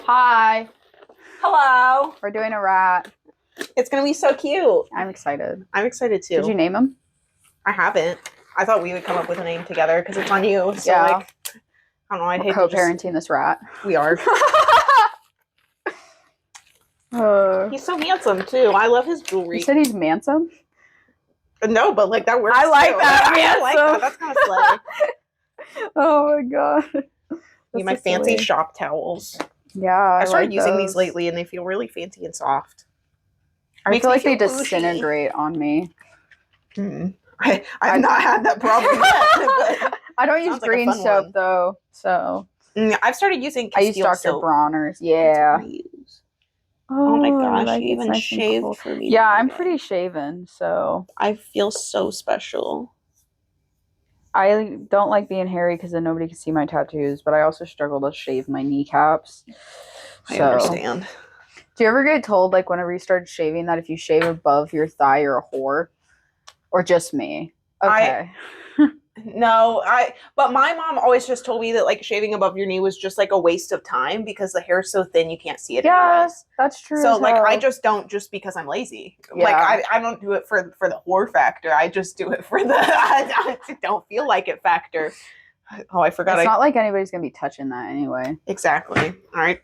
Hi. Hello. We're doing a rat. It's going to be so cute. I'm excited. I'm excited too. Did you name him? I haven't. I thought we would come up with a name together because it's on you. So Yeah. like, I don't know. I'd hate to co-parenting this rat. We are. He's so handsome too. I love his jewelry. You said he's handsome? No, but like that works. I like too. that. I like that. That's kind of slay. Oh my god. Need my fancy shop towels. Yeah, I started like using those. these lately, and they feel really fancy and soft. I feel like they bougie. disintegrate on me. I've not had that problem yet. But I don't use like green soap though, so I've started using. I use Dr. soap. Bronner's. Yeah. Oh my gosh, like you even nice shaved cool. for me. Yeah, I'm pretty shaven, so I feel so special. I don't like being hairy because then nobody can see my tattoos, but I also struggle to shave my kneecaps. I understand. Do you ever get told, like, whenever you started shaving, that if you shave above your thigh, you're a whore? Or just me? Okay. But my mom always just told me that, like, shaving above your knee was just, like, a waste of time because the hair's so thin you can't see it anyways. That's true. So, like, I just don't just because I'm lazy. Yeah. Like, I don't do it for the whore factor. I just do it for the I don't feel like it factor. Oh, I forgot. It's not like anybody's going to be touching that anyway. Exactly. All right.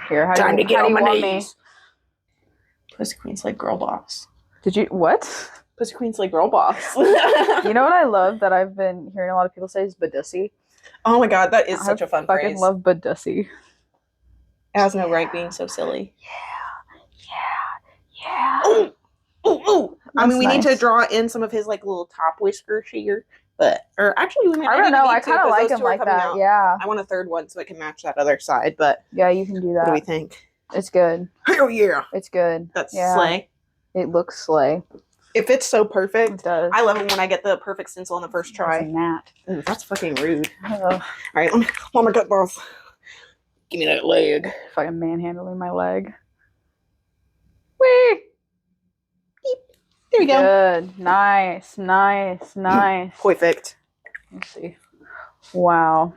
Here, how do you want me? Pussy Queen's like girl boss. Did you, what? Pussy Queen's like girl boss. You know what I love that I've been hearing a lot of people say is badussy? Oh my god, that is such a fun phrase. I fucking love badussy. It has no right being so silly. Yeah. Ooh, ooh, ooh. I mean, we need to draw in some of his like little top whiskers here, or actually, we might. I don't know. I kind of like him like that. Yeah. I want a third one so it can match that other side, but yeah, you can do that. What do we think? It's good. Oh yeah, it's good. That's slay. It looks slay. It fits so perfect. It does. I love it when I get the perfect stencil on the first try. Ooh, that's fucking rude. All right, let me cut both. Give me that leg. Fucking manhandling my leg. Whee! Beep. There we go. Good. Nice. Perfect. Let's see. Wow.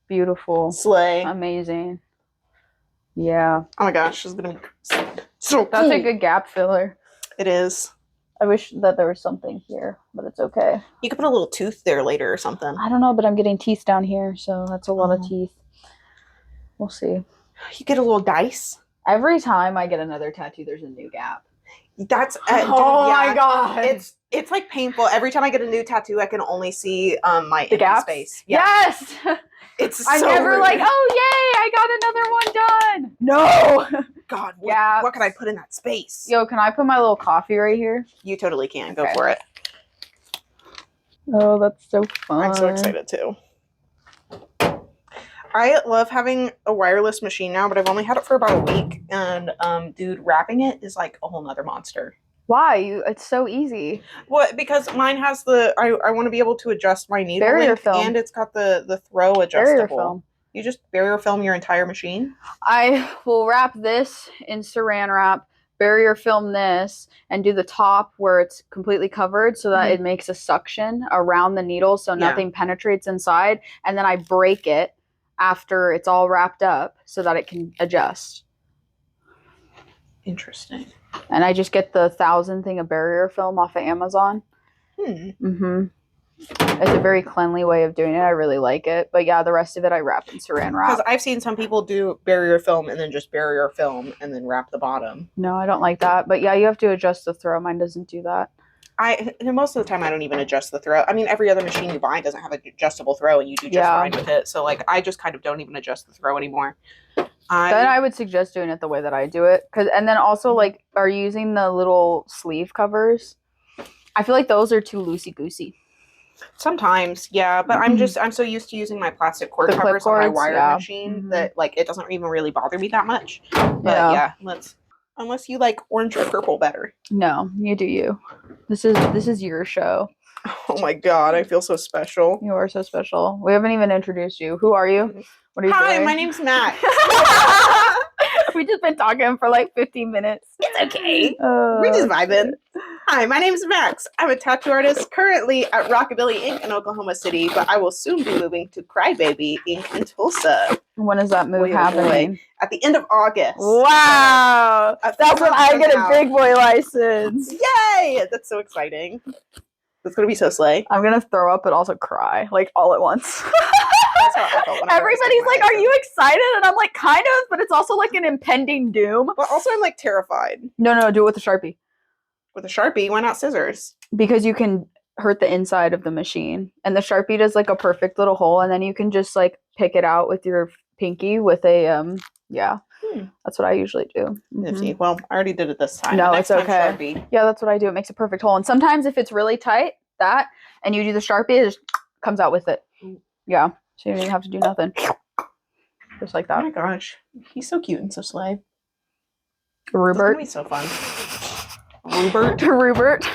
Beautiful. Slay. Amazing. Yeah. Oh my gosh, this is gonna be so That's a good gap filler. It is. I wish that there was something here, but it's okay. You could put a little tooth there later or something. I don't know, but I'm getting teeth down here, so that's a lot of teeth. We'll see. You get a little dice. Every time I get another tattoo, there's a new gap. That's my god. It's like painful. Every time I get a new tattoo, I can only see my the gap space. Yeah. Yes. It's I'm never rude. like, oh yay, I got another one done. No. God, what can I put in that space? Yo, can I put my little coffee right here? You totally can. Go for it. Oh, that's so fun. I'm so excited too. I love having a wireless machine now, but I've only had it for about a week. And dude, wrapping it is like a whole nother monster. Why? It's so easy. Well, because mine has I want to be able to adjust my needle barrier film, and it's got the throw adjustable. Barrier film. You just barrier film your entire machine? I will wrap this in saran wrap, barrier film this, and do the top where it's completely covered so that it makes a suction around the needle so nothing penetrates inside. And then I break it after it's all wrapped up so that it can adjust. Interesting. And I just get the 1,000 thing of barrier film off of Amazon. It's a very cleanly way of doing it. I really like it. But yeah, the rest of it I wrap in saran wrap. Because I've seen some people do barrier film and then just barrier film and then wrap the bottom. No, I don't like that. But yeah, you have to adjust the throw. Mine doesn't do that. Most of the time I don't even adjust the throw. I mean, every other machine you buy doesn't have an adjustable throw and you do just fine with it. So like I just kind of don't even adjust the throw anymore. Then I would suggest doing it the way that I do it. And then also like are you using the little sleeve covers? I feel like those are too loosey-goosey. Sometimes, yeah, but I'm so used to using my plastic cord covers on my wire machine that like it doesn't even really bother me that much. But unless you like orange or purple better. No, you do you. This is your show. Oh my god, I feel so special. You are so special. We haven't even introduced you. Who are you? What are you doing? Hi, my name's Macks. We just been talking for like 15 minutes. It's okay. We're just vibing. Hi, my name is Max. I'm a tattoo artist currently at Rockabilly Inc. in Oklahoma City, but I will soon be moving to Crybaby Inc. in Tulsa. When is that move happening? At the end of August. Wow! That's when I get a big boy license. Yay! That's so exciting. That's going to be so slay. I'm going to throw up but also cry, like, all at once. That's how I felt when everybody's like, are you excited? And I'm like, kind of, but it's also like an impending doom. But also I'm like terrified. No, do it with a Sharpie. With a Sharpie? Why not scissors? Because you can hurt the inside of the machine. And the Sharpie does like a perfect little hole, and then you can just like pick it out with your pinky with a, That's what I usually do. Mm-hmm. Well, I already did it this time. No, it's okay. Sharpie. Yeah, that's what I do. It makes a perfect hole. And sometimes if it's really tight, and you do the Sharpie, it just comes out with it. Yeah. So you don't even have to do nothing. Just like that. Oh my gosh. He's so cute and so slay. Rupert. That's gonna be so fun. Rupert.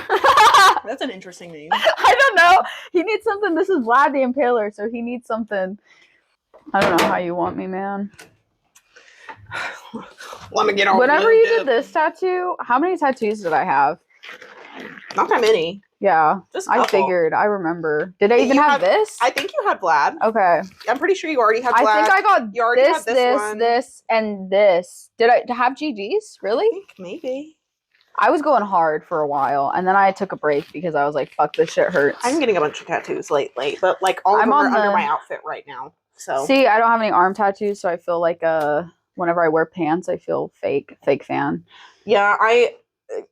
That's an interesting name. I don't know. He needs something. This is Vlad the Impaler, so he needs something. I don't know how you want me, man. Let me get on. Whenever you did this tattoo, how many tattoos did I have? Not that many. Yeah, I figured. I remember. Did I even have this? I think you had Vlad. Okay. I'm pretty sure you already had Vlad. I think I got this, and this. Did I have GGs? Really? I think maybe. I was going hard for a while, and then I took a break because I was like, fuck, this shit hurts. I'm getting a bunch of tattoos lately, but like all of them are under my outfit right now. So see, I don't have any arm tattoos, so I feel like whenever I wear pants, I feel fake fan. Yeah,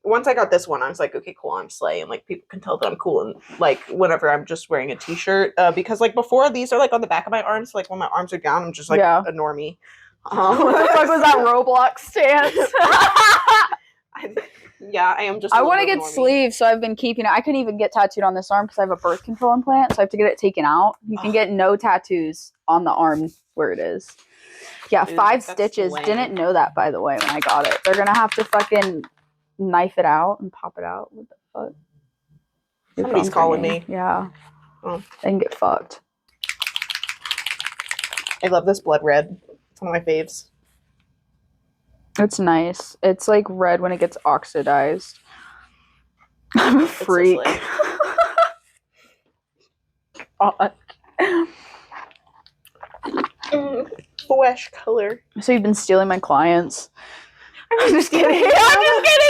once I got this one, I was like, okay, cool, I'm slay, and like people can tell that I'm cool, and like whenever I'm just wearing a t-shirt, because like before these are like on the back of my arms, so, like when my arms are down, I'm just like a normie. What the fuck was that Roblox stance? Yeah, I am just. I want to get sleeves, so I've been keeping it. I couldn't even get tattooed on this arm because I have a birth control implant, so I have to get it taken out. You can get no tattoos on the arm where it is. Yeah, dude, 5 stitches. Lame. Didn't know that, by the way, when I got it. They're gonna have to fucking knife it out and pop it out. What the fuck? Somebody's calling me. Yeah. Oh. They can get fucked. I love this blood red. It's one of my faves. It's nice. It's like red when it gets oxidized. I'm a freak. Flesh color. So you've been stealing my clients. I'm just kidding. I'm just kidding.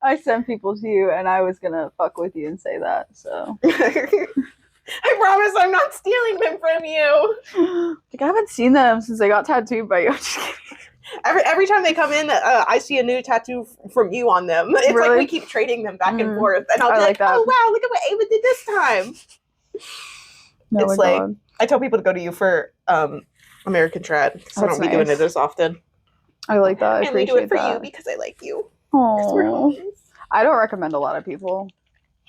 I sent people to you, and I was gonna fuck with you and say that. So I promise I'm not stealing them from you. Like, I haven't seen them since I got tattooed by you. Every time they come in, I see a new tattoo from you on them. It's really? Like we keep trading them back and forth, and I'll be like, "Oh wow, look at what Ava did this time." No, it's like I tell people to go to you for American Trad because I don't be doing it as often. I like that. I appreciate do it for that. you because I like you. Aww. I don't recommend a lot of people.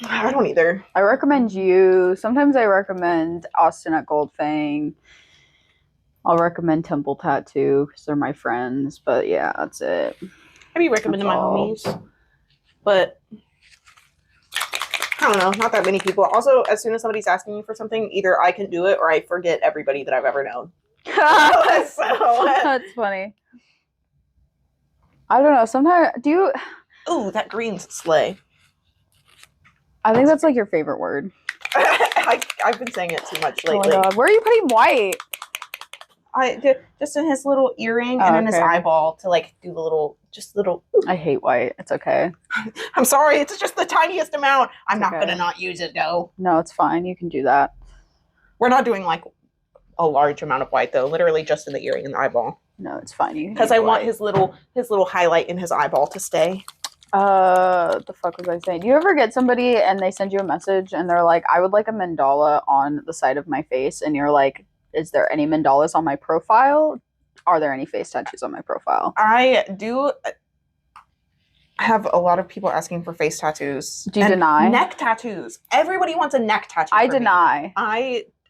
I don't either. I recommend you. Sometimes I recommend Austin at Goldfang. I'll recommend Temple Tattoo because they're my friends. But yeah, that's it. I be recommending my homies. But I don't know. Not that many people. Also, as soon as somebody's asking me for something, either I can do it or I forget everybody that I've ever known. That's funny. I don't know. Sometimes Ooh, that green's slay. I think that's like your favorite word. I've been saying it too much lately. Oh my God. Where are you putting white? Just in his little earring and in his eyeball to like do the little. I hate white. It's okay. I'm sorry. It's just the tiniest amount. I'm not gonna not use it though. No, it's fine. You can do that. We're not doing like a large amount of white though. Literally just in the earring and the eyeball. No, it's fine. Because I want his little highlight in his eyeball to stay. What the fuck was I saying? Do you ever get somebody and they send you a message and they're like, I would like a mandala on the side of my face, and you're like, is there any mandalas on my profile? Are there any face tattoos on my profile? I do have a lot of people asking for face tattoos. Do you deny? Neck tattoos. Everybody wants a neck tattoo. I deny.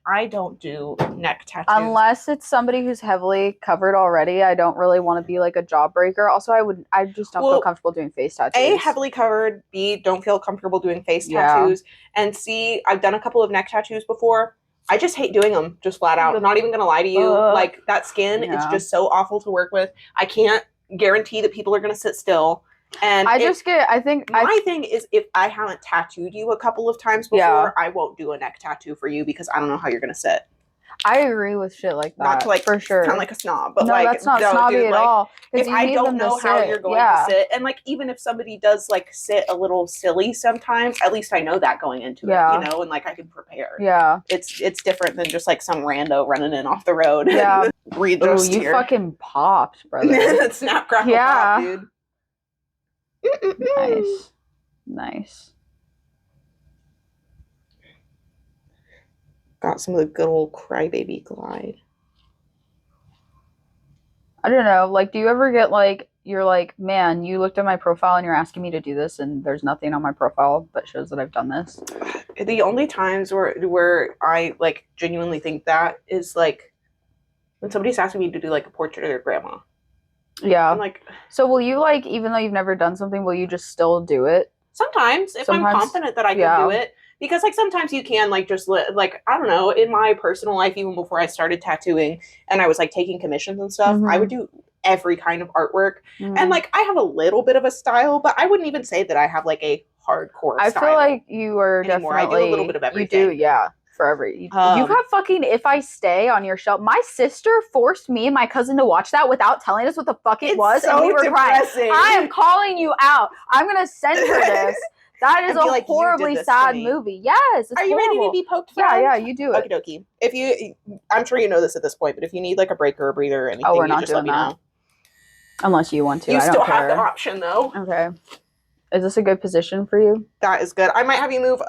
I don't do neck tattoos. Unless it's somebody who's heavily covered already. I don't really want to be like a jawbreaker. Also, I just don't feel comfortable doing face tattoos. A, heavily covered. B, don't feel comfortable doing face tattoos. And C, I've done a couple of neck tattoos before. I just hate doing them, just flat out. I'm not even going to lie to you. Like, that skin is just so awful to work with. I can't guarantee that people are going to sit still. And my thing is, if I haven't tattooed you a couple of times before, I won't do a neck tattoo for you because I don't know how you're gonna sit. I agree with shit like that. Not to like for sure. Kind of like a snob, but no, like that's not snobby at all. If I don't know how you're going to sit, and like even if somebody does like sit a little silly sometimes, at least I know that going into it, and like I can prepare. Yeah, it's different than just like some rando running in off the road. Yeah, ooh, you fucking popped, brother. Snap, crackle, pop, dude. Nice. Got some of the good old crybaby glide. I don't know. Like, do you ever get like, you're like, man, you looked at my profile and you're asking me to do this, and there's nothing on my profile that shows that I've done this? The only times where I like genuinely think that is like when somebody's asking me to do like a portrait of their grandma. Yeah. I'm like, so will you like, even though you've never done something, will you just still do it? Sometimes, if I'm confident that I can do it. Because like sometimes you can like just like, I don't know, in my personal life, even before I started tattooing and I was like taking commissions and stuff, I would do every kind of artwork. And like I have a little bit of a style, but I wouldn't even say that I have like a hardcore style. I feel like you are anymore. Definitely. I do a little bit of everything. You do, yeah. For every you have fucking If I Stay on your shelf. My sister forced me and my cousin to watch that without telling us what the fuck it was, and we were depressing. Crying. I am calling you out. I'm gonna send her this. That is a like horribly sad movie. Yes. Are you ready to be poked? Yeah, you do it. Okie dokie. If you, I'm sure you know this at this point, but if you need like a breaker or a breather or anything, we're not just doing let me know. Unless you want to. You still have the option though. Okay. Is this a good position for you? That is good. I might have you move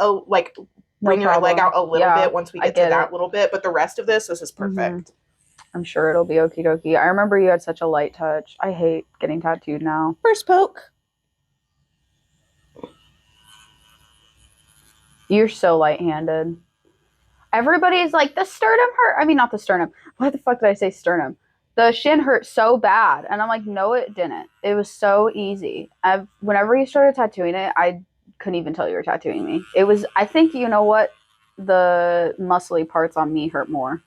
bring your leg out a little bit once we get to that little bit, but the rest of this is perfect. I'm sure it'll be okie dokie. I remember you had such a light touch. I hate getting tattooed now. First poke. You're so light-handed. Everybody's like, the sternum hurt. I mean, not the sternum. Why the fuck did I say sternum? The shin hurt so bad. And I'm like, no, it didn't. It was so easy. Whenever you started tattooing it, I couldn't even tell you were tattooing me. It was, I think, you know what? The muscly parts on me hurt more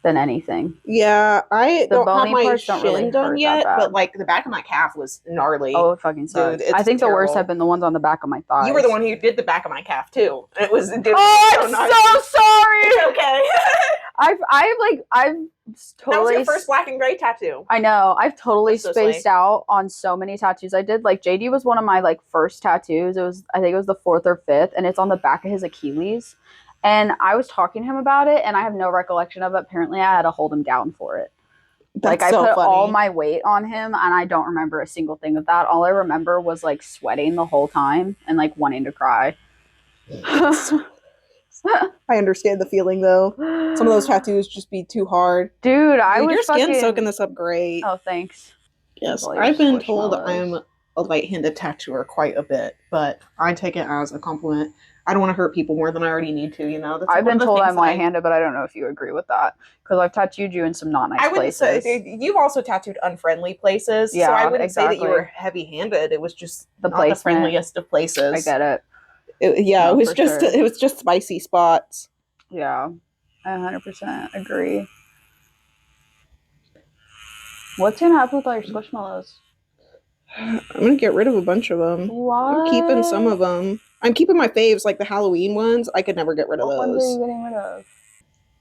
than anything. Yeah, I don't have my shin done yet, but like the back of my calf was gnarly. Oh, it fucking sucks. Dude, I think terrible. The worst have been the ones on the back of my thighs. You were the one who did the back of my calf too. It was. I'm so sorry. It's okay. I've totally. That was your first black and gray tattoo. I know. I've totally spaced out on so many tattoos I did. Like JD was one of my like first tattoos. I think it was the 4th or 5th, and it's on the back of his Achilles. And I was talking to him about it, and I have no recollection of it. Apparently, I had to hold him down for it. Like, I put all my weight on him, and I don't remember a single thing of that. All I remember was, like, sweating the whole time and, like, wanting to cry. I understand the feeling, though. Some of those tattoos just be too hard. Dude, your skin's soaking this up great. Oh, thanks. Yes, I've been told I'm a light-handed tattooer quite a bit, but I take it as a compliment. I don't want to hurt people more than I already need to, you know? That's I've been told I'm light-handed, but I don't know if you agree with that. Because I've tattooed you in some not nice places. I wouldn't say, you've also tattooed unfriendly places, so I wouldn't say that you were heavy-handed. It was just not the friendliest of places. I get it. It was just spicy spots. Yeah, I 100% agree. What's going to happen with all your Squishmallows? I'm going to get rid of a bunch of them. What? I'm keeping some of them. I'm keeping my faves, like the Halloween ones. I could never get rid of those. What ones are you getting rid of?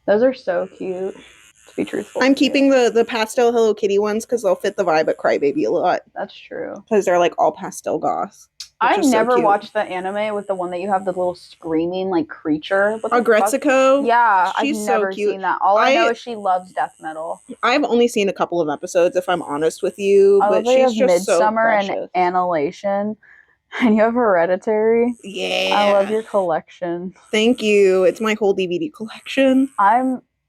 Those are so cute, to be truthful. I'm keeping the pastel Hello Kitty ones because they'll fit the vibe at Crybaby a lot. That's true. Because they're like all pastel goth. I never watched the anime with the one that you have the little screaming like creature. Agretsuko? Yeah, I've never seen that. All I know is she loves death metal. I've only seen a couple of episodes, if I'm honest with you. But she's just Midsommar so and Annihilation. And you have Hereditary. Yeah. I love your collection. Thank you. It's my whole DVD collection.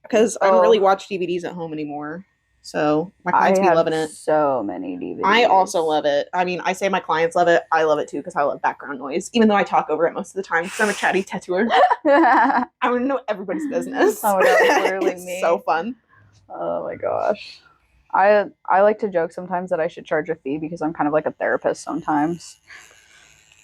Because I don't really watch DVDs at home anymore. So my clients be loving it. So many DVDs. I also love it. I mean, I say my clients love it. I love it too because I love background noise. Even though I talk over it most of the time because I'm a chatty tattooer. I want to know everybody's business. Oh my god, literally it's me. So fun. Oh my gosh. I like to joke sometimes that I should charge a fee because I'm kind of like a therapist sometimes.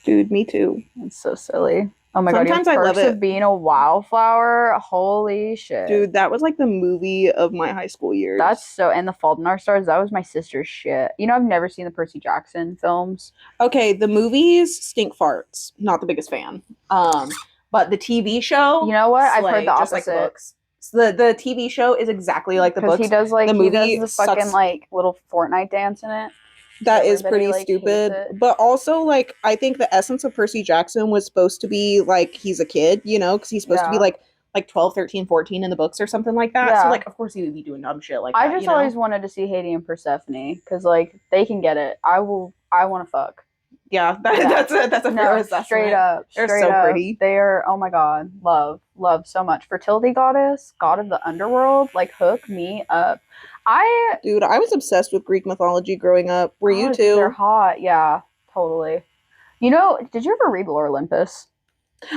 Dude, me too. It's so silly. Oh my god, Sometimes I love Perks it. of Being a Wildflower. Holy shit. Dude, that was like the movie of my high school years. And The Fault in Our Stars, that was my sister's shit. You know, I've never seen the Percy Jackson films. Okay, the movies stink farts. Not the biggest fan. But the TV show, you know what? I've heard the opposite. Just like the books. So the TV show is exactly like the books. He does like the movie he does the fucking like little Fortnite dance in it. That is pretty stupid. But also, like, I think the essence of Percy Jackson was supposed to be like he's a kid, you know, because he's supposed to be like 12, 13, 14 in the books or something like that. Yeah. So like, of course he would be doing dumb shit like that. I just always wanted to see Hades and Persephone because like they can get it. I want to fuck. Yeah, that's a fair assessment. Straight up. They're so pretty. They are, oh my god, love so much. Fertility goddess, god of the underworld, like hook me up. Dude, I was obsessed with Greek mythology growing up. Were you too? They're hot, yeah, totally. You know, did you ever read Lore Olympus?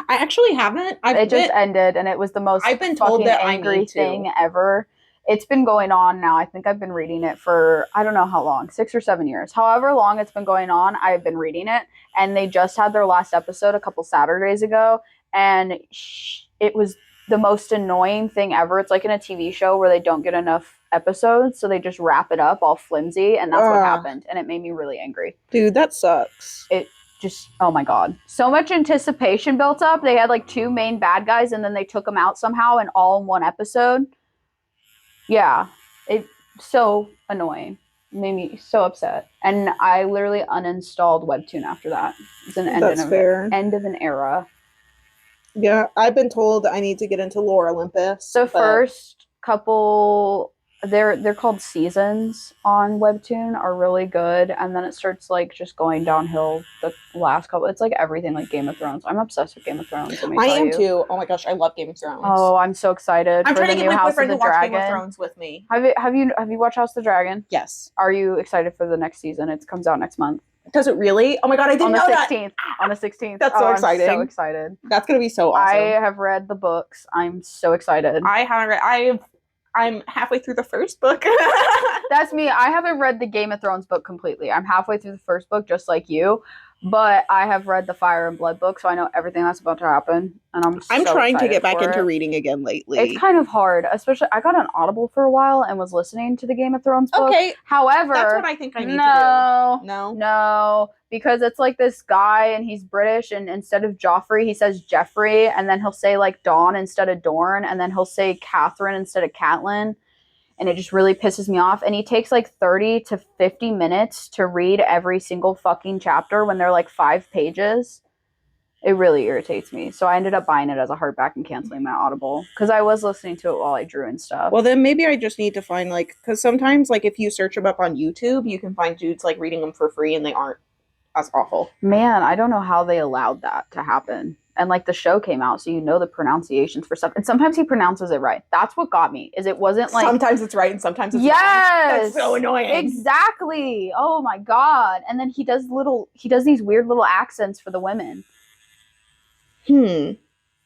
I actually haven't. It just ended, and it was the most I've been told that angry thing ever. It's been going on now. I think I've been reading it for, I don't know how long, 6 or 7 years. However long it's been going on, I've been reading it. And they just had their last episode a couple Saturdays ago. And it was the most annoying thing ever. It's like in a TV show where they don't get enough episodes. So they just wrap it up all flimsy. And that's what happened. And it made me really angry. Dude, that sucks. It just, oh my god. So much anticipation built up. They had like 2 main bad guys and then they took them out somehow and all in one episode. Yeah, it's so annoying. It made me so upset. And I literally uninstalled Webtoon after that. It's an end of an era. Yeah, I've been told I need to get into Lore Olympus. The first couple, they're called seasons on Webtoon, are really good. And then it starts like just going downhill the last couple. It's like everything like Game of Thrones. I'm obsessed with Game of Thrones. I am too. Oh my gosh, I love Game of Thrones. Oh, I'm so excited. I'm trying to get my boyfriend to watch Game of Thrones with me. Have you watched House of the Dragon? Yes. Are you excited for the next season? It comes out next month. Does it really? Oh my god, I didn't know that. On the 16th. That's so exciting. I'm so excited. That's going to be so awesome. I have read the books. I'm so excited. I haven't read. I'm halfway through the first book. That's me. I haven't read the Game of Thrones book completely. I'm halfway through the first book, just like you. But I have read the Fire and Blood book, so I know everything that's about to happen. And I'm trying to get back into reading again lately. It's kind of hard, especially I got an Audible for a while and was listening to the Game of Thrones book. Okay. However, that's what I think I need to do. No, because it's like this guy and he's British, and instead of Joffrey, he says Jeffrey, and then he'll say like Dawn instead of Dorne, and then he'll say Catherine instead of Catelyn. And it just really pisses me off. And he takes like 30 to 50 minutes to read every single fucking chapter when they're like 5 pages. It really irritates me. So I ended up buying it as a hardback and canceling my Audible because I was listening to it while I drew and stuff. Well, then maybe I just need to find like, because sometimes like if you search them up on YouTube, you can find dudes like reading them for free and they aren't as awful. Man, I don't know how they allowed that to happen. And like the show came out, so you know the pronunciations for stuff. And sometimes he pronounces it right. That's what got me. Is it wasn't like sometimes it's right and sometimes it's wrong. That's so annoying. Exactly. Oh my god. And then he does these weird little accents for the women.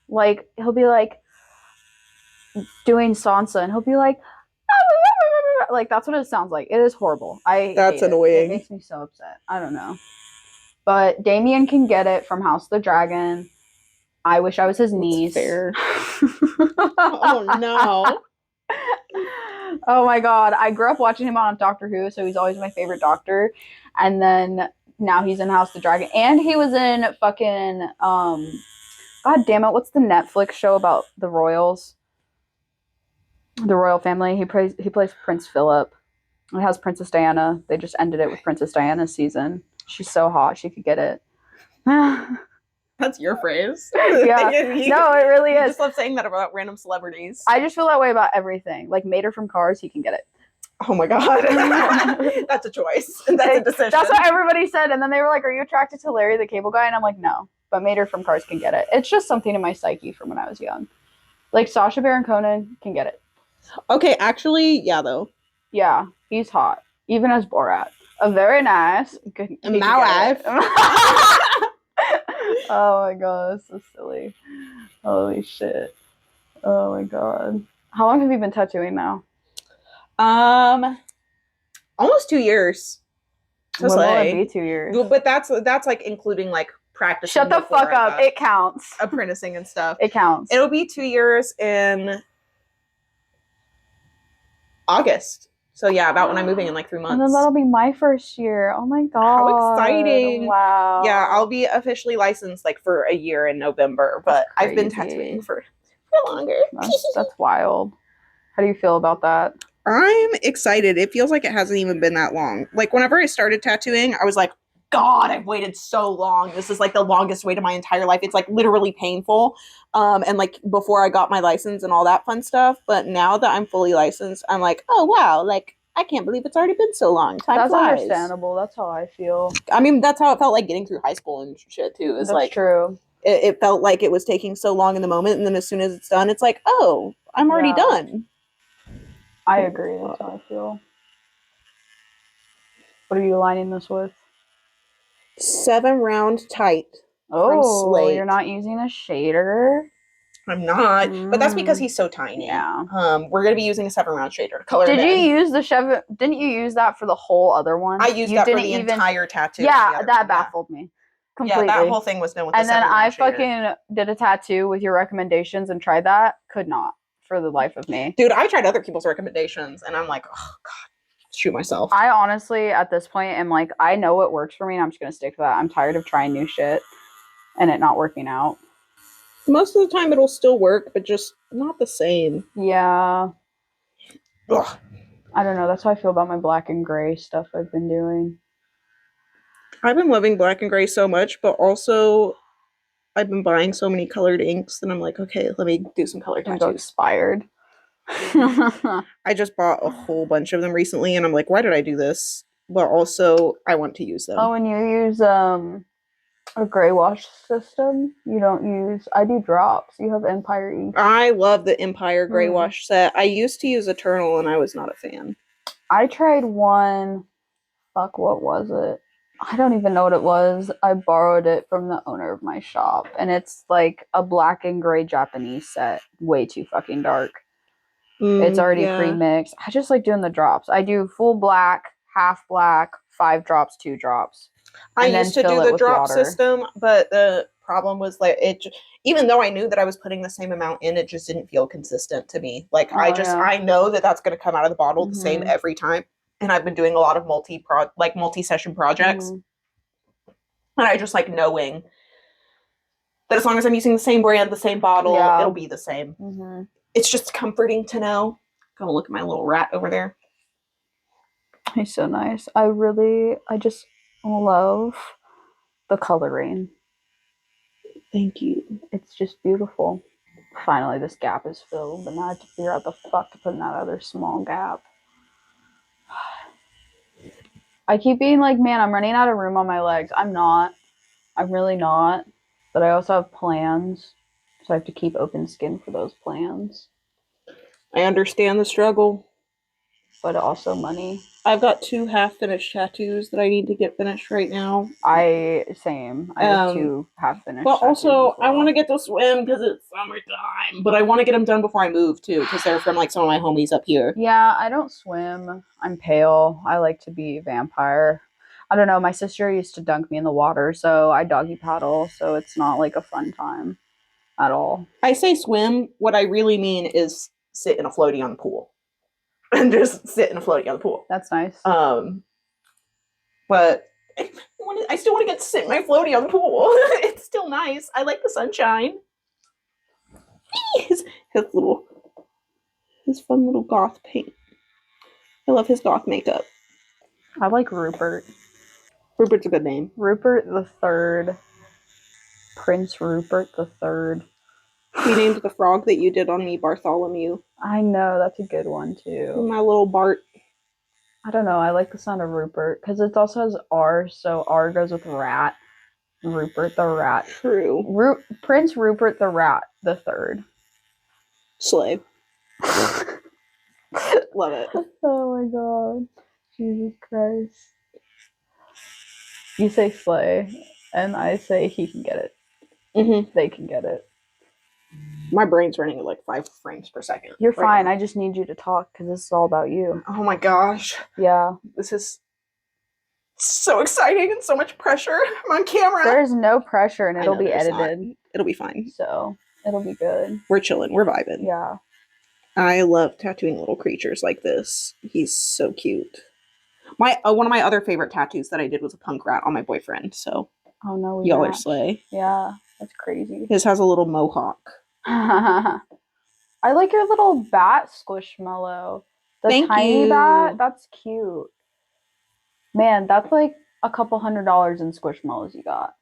Like he'll be like doing Sansa, and he'll be like that's what it sounds like. It is horrible. That's annoying. It makes me so upset. I don't know. But Damien can get it from House of the Dragon. I wish I was his niece. Fair. Oh no. Oh my god. I grew up watching him on Doctor Who, so he's always my favorite doctor. And then now he's in House of the Dragon. And he was in fucking god damn it, what's the Netflix show about the royals? The royal family. He plays Prince Philip. It has Princess Diana. They just ended it with Princess Diana's season. She's so hot, she could get it. That's your phrase. Yeah. No, it really is. I just love saying that about random celebrities. I just feel that way about everything. Like Mater from Cars, he can get it. Oh my god. That's a choice. That's a decision. That's what everybody said. And then they were like, are you attracted to Larry the Cable Guy? And I'm like, no. But Mater from Cars can get it. It's just something in my psyche from when I was young. Like Sacha Baron Cohen can get it. Okay, actually, yeah, though. Yeah, he's hot. Even as Borat. A very nice. My wife. Oh my god, that's so silly. Holy shit. Oh my god. How long have you been tattooing now? Almost 2 years. When will it be 2 years? But that's like including like practicing. Shut the fuck up. It counts. Apprenticing and stuff. It counts. It'll be 2 years in August. So yeah, about when I'm moving in like 3 months. And then that'll be my first year. Oh my god. How exciting. Wow. Yeah, I'll be officially licensed like for a year in November, but I've been tattooing for longer. That's wild. How do you feel about that? I'm excited. It feels like it hasn't even been that long. Like whenever I started tattooing, I was like, God, I've waited so long. This is like the longest wait of my entire life. It's like literally painful. And like before I got my license and all that fun stuff. But now that I'm fully licensed, I'm like, oh wow, like I can't believe it's already been so long. Time flies. Understandable. That's how I feel. I mean, that's how it felt like getting through high school and shit too. It's like true. It felt like it was taking so long in the moment, and then as soon as it's done, it's like, oh, I'm already done. I agree. That's how I feel. What are you lining this with? 7 round tight. Oh, you're not using a shader? I'm not, but that's because he's so tiny. Yeah. We're gonna be using a 7 round shader to color. Did you use the Chevy? Didn't you use that for the whole other one? I used that for the entire tattoo. Yeah, that baffled me completely. Yeah, that whole thing was done with. And then I fucking did a tattoo with your recommendations and tried that. Could not for the life of me, dude. I tried other people's recommendations, and I'm like, oh god, shoot myself. I honestly, at this point, am like, I know what works for me, and I'm just gonna stick to that. I'm tired of trying new shit and it not working out. Most of the time it'll still work, but just not the same. Yeah. Ugh. I don't know. That's how I feel about my black and gray stuff I've been doing. I've been loving black and gray so much, but also I've been buying so many colored inks that I'm like, okay, let me do some colored tattoos. Go expired. I just bought a whole bunch of them recently, and I'm like, why did I do this? But also, I want to use them. Oh, and you use a gray wash system. You don't use. I do drops. You have Empire ink. I love the Empire gray wash set. I used to use Eternal, and I was not a fan. I tried one. Fuck, what was it? I don't even know what it was. I borrowed it from the owner of my shop, and it's like a black and gray Japanese set. Way too fucking dark. It's already pre-mixed. I just like doing the drops. I do full black, half black, 5 drops, 2 drops. I used to do the drop system, but the problem was like even though I knew that I was putting the same amount in, it just didn't feel consistent to me. Like I know that that's going to come out of the bottle the same every time. And I've been doing a lot of multi-session projects. And I just like knowing that as long as I'm using the same brand, the same bottle, it'll be the same. It's just comforting to know. Gonna look at my little rat over there. He's so nice. I just love the coloring. Thank you. It's just beautiful. Finally, this gap is filled, but now I have to figure out the fuck to put in that other small gap. I keep being like, man, I'm running out of room on my legs. I'm not. I'm really not. But I also have plans, so I have to keep open skin for those plans. I understand the struggle. But also money. I've got 2 half-finished tattoos that I need to get finished right now. Same. I have 2 half-finished tattoos. But also, I want to get to swim because it's summertime. But I want to get them done before I move, too, because they're from, like, some of my homies up here. Yeah, I don't swim. I'm pale. I like to be a vampire. I don't know. My sister used to dunk me in the water, so I doggy paddle, so it's not, like, a fun time at all. I say swim. What I really mean is sit in a floaty on the pool. And just sit in a floaty on the pool. That's nice. But I still want to get to sit in my floaty on the pool. It's still nice. I like the sunshine. His fun little goth paint. I love his goth makeup. I like Rupert. Rupert's a good name. Rupert the Third. Prince Rupert the Third. We named the frog that you did on me Bartholomew. I know, that's a good one too. My little Bart. I don't know, I like the sound of Rupert because it also has R, so R goes with rat. Rupert the Rat. True. Prince Rupert the Rat the Third. Slave. Love it. Oh my god. Jesus Christ. You say slay, and I say he can get it. They can get it. My brain's running at like 5 frames per second. You're fine. Now. I just need you to talk because this is all about you. Oh my gosh. Yeah. This is So exciting and so much pressure. I'm on camera. There's no pressure and it'll be edited. Not. It'll be fine. So it'll be good. We're chilling. We're vibing. Yeah. I love tattooing little creatures like this. He's so cute. My one of my other favorite tattoos that I did was a punk rat on my boyfriend. So oh no, y'all are slay. Yeah, that's crazy. His has a little mohawk. I like your little bat squishmallow. The Thank tiny you. bat, that's cute. Man, that's like a couple $100 in squishmallows you got.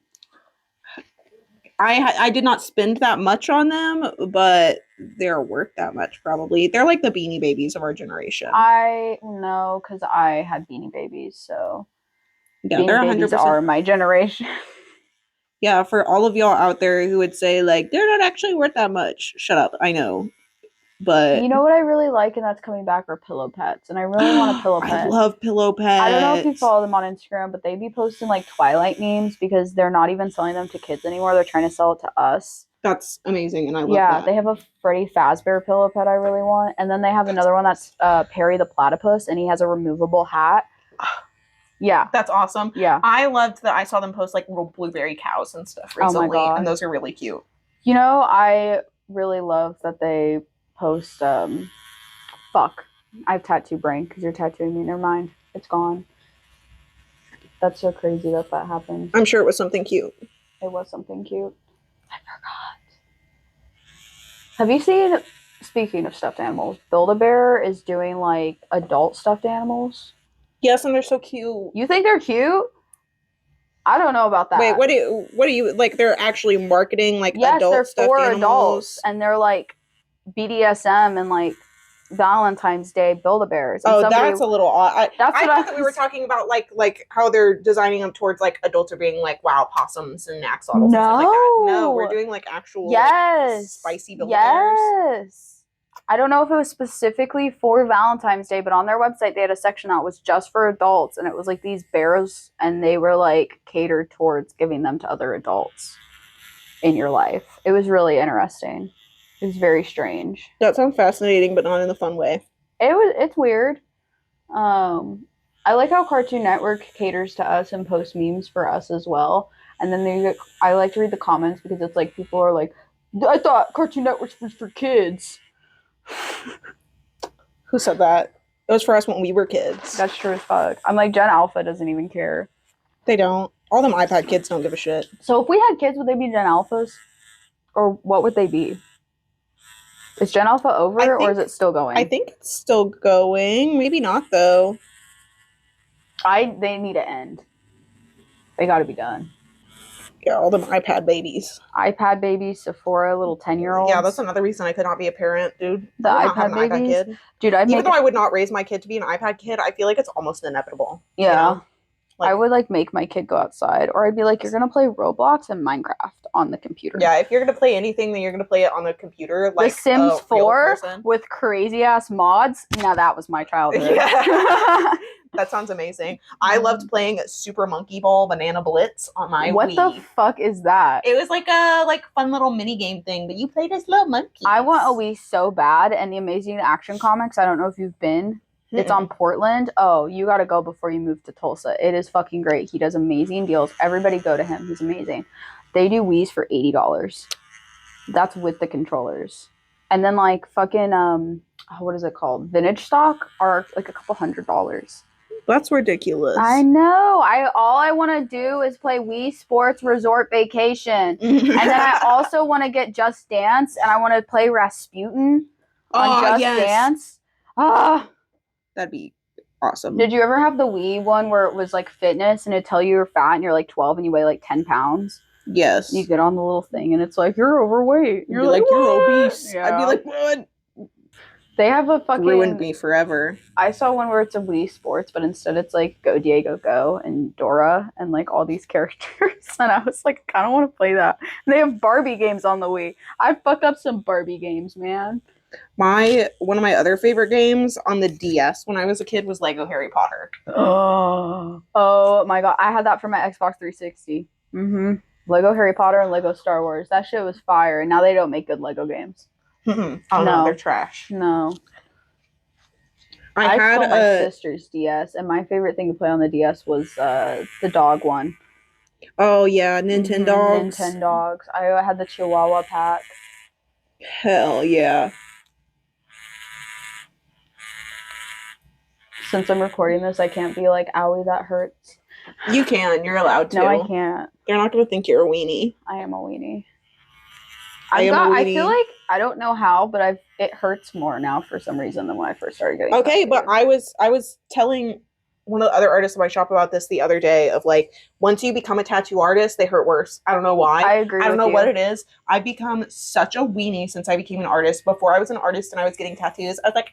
I did not spend that much on them, but they're worth that much probably. They're like the Beanie Babies of our generation. I know, because I had Beanie Babies, so yeah, Beanie they're 100%. Babies are my generation. Yeah, for all of y'all out there who would say like they're not actually worth that much, shut up. I know. But you know what I really like, and that's coming back, are pillow pets, and I really want a pillow pet. I love pillow pets. I don't know if you follow them on Instagram, but they be posting like Twilight memes because they're not even selling them to kids anymore. They're trying to sell it to us. That's amazing, and I love that. Yeah, they have a Freddy Fazbear pillow pet I really want, and then they have another one that's Perry the Platypus, and he has a removable hat. Yeah, that's awesome. Yeah, I loved that. I saw them post like little blueberry cows and stuff recently, and those are really cute. You know, I really love that they post. Fuck, I have tattoo brain because you're tattooing me. Never mind, it's gone. That's so crazy that happened. I'm sure it was something cute. It was something cute. I forgot. Have you seen? Speaking of stuffed animals, Build-A-Bear is doing like adult stuffed animals. Yes, and they're so cute. You think they're cute? I don't know about that. Wait, what do you like? They're actually marketing like adult stuffed animals? Yes, they're for adults, and they're like BDSM and like Valentine's Day Build-A-Bears. Oh, that's a little odd. I thought that we were talking about like how they're designing them towards like adults are being like wow possums and axolotls and stuff like that. No, we're doing like actual like, spicy Build-A-Bears. Yes. I don't know if it was specifically for Valentine's Day, but on their website they had a section that was just for adults, and it was like these bears, and they were like catered towards giving them to other adults in your life. It was really interesting. It was very strange. That sounds fascinating, but not in a fun way. It's weird. I like how Cartoon Network caters to us and posts memes for us as well. And then I like to read the comments because it's like people are like, I thought Cartoon Network was for kids. Who said that? It was for us when we were kids. That's true as fuck. I'm like, Gen Alpha doesn't even care. They don't. All them iPad kids don't give a shit. So if we had kids, would they be Gen Alphas? Or what would they be? Is Gen Alpha over, or is it still going? I think it's still going. Maybe not, though. They need to end. They gotta be done. Yeah, all them iPad babies. iPad babies, Sephora, little 10-year-olds. Yeah, that's another reason I could not be a parent, dude. The iPad babies? iPad kid. Dude, even though I would not raise my kid to be an iPad kid, I feel like it's almost inevitable. Yeah. You know? Like, I would like make my kid go outside, or I'd be like, you're gonna play Roblox and Minecraft on the computer. Yeah, if you're gonna play anything, then you're gonna play it on the computer. Like The Sims 4 with crazy ass mods. Now that was my childhood. Yeah. That sounds amazing. I loved playing Super Monkey Ball Banana Blitz on my Wii. What the fuck is that? It was like a fun little mini game thing, but you played as little monkeys. I want a Wii so bad, and the Amazing Action Comics, I don't know if you've been. It's on Portland. Oh, you gotta go before you move to Tulsa. It is fucking great. He does amazing deals. Everybody go to him. He's amazing. They do Wii's for $80. That's with the controllers. And then like fucking what is it called? Vintage stock are like a couple $100. That's ridiculous. I know. All I want to do is play Wii Sports Resort Vacation. And then I also want to get Just Dance, and I want to play Rasputin on Just Dance. That'd be awesome. Did you ever have the Wii one where it was like fitness and it'd tell you you're fat and you're like 12 and you weigh like 10 pounds? Yes. You get on the little thing and it's like, you're overweight. You're like, you're obese. Yeah. I'd be like, what? They have a fucking... Ruined me forever. I saw one where it's a Wii Sports, but instead it's like Go Diego Go and Dora and like all these characters. And I was like, I kind of want to play that. And they have Barbie games on the Wii. I fucked up some Barbie games, man. One of my other favorite games on the DS when I was a kid was Lego Harry Potter. Oh my god. I had that for my Xbox 360. Lego Harry Potter and Lego Star Wars. That shit was fire. And now they don't make good Lego games. Oh no, they're trash. No. I stole my sister's DS, and my favorite thing to play on the DS was the dog one. Oh yeah, Nintendogs. Nintendogs. I had the Chihuahua pack. Hell yeah. Since I'm recording this, I can't be like, owie, that hurts. You can. You're allowed to. No, I can't. They're not going to think you're a weenie. I am a weenie. I feel like, I don't know how, but it hurts more now for some reason than when I first started getting Okay, but I was telling one of the other artists in my shop about this the other day of like, once you become a tattoo artist, they hurt worse. I don't know why. I agree. I don't know what it is. I've become such a weenie since I became an artist. Before I was an artist and I was getting tattoos, I was like,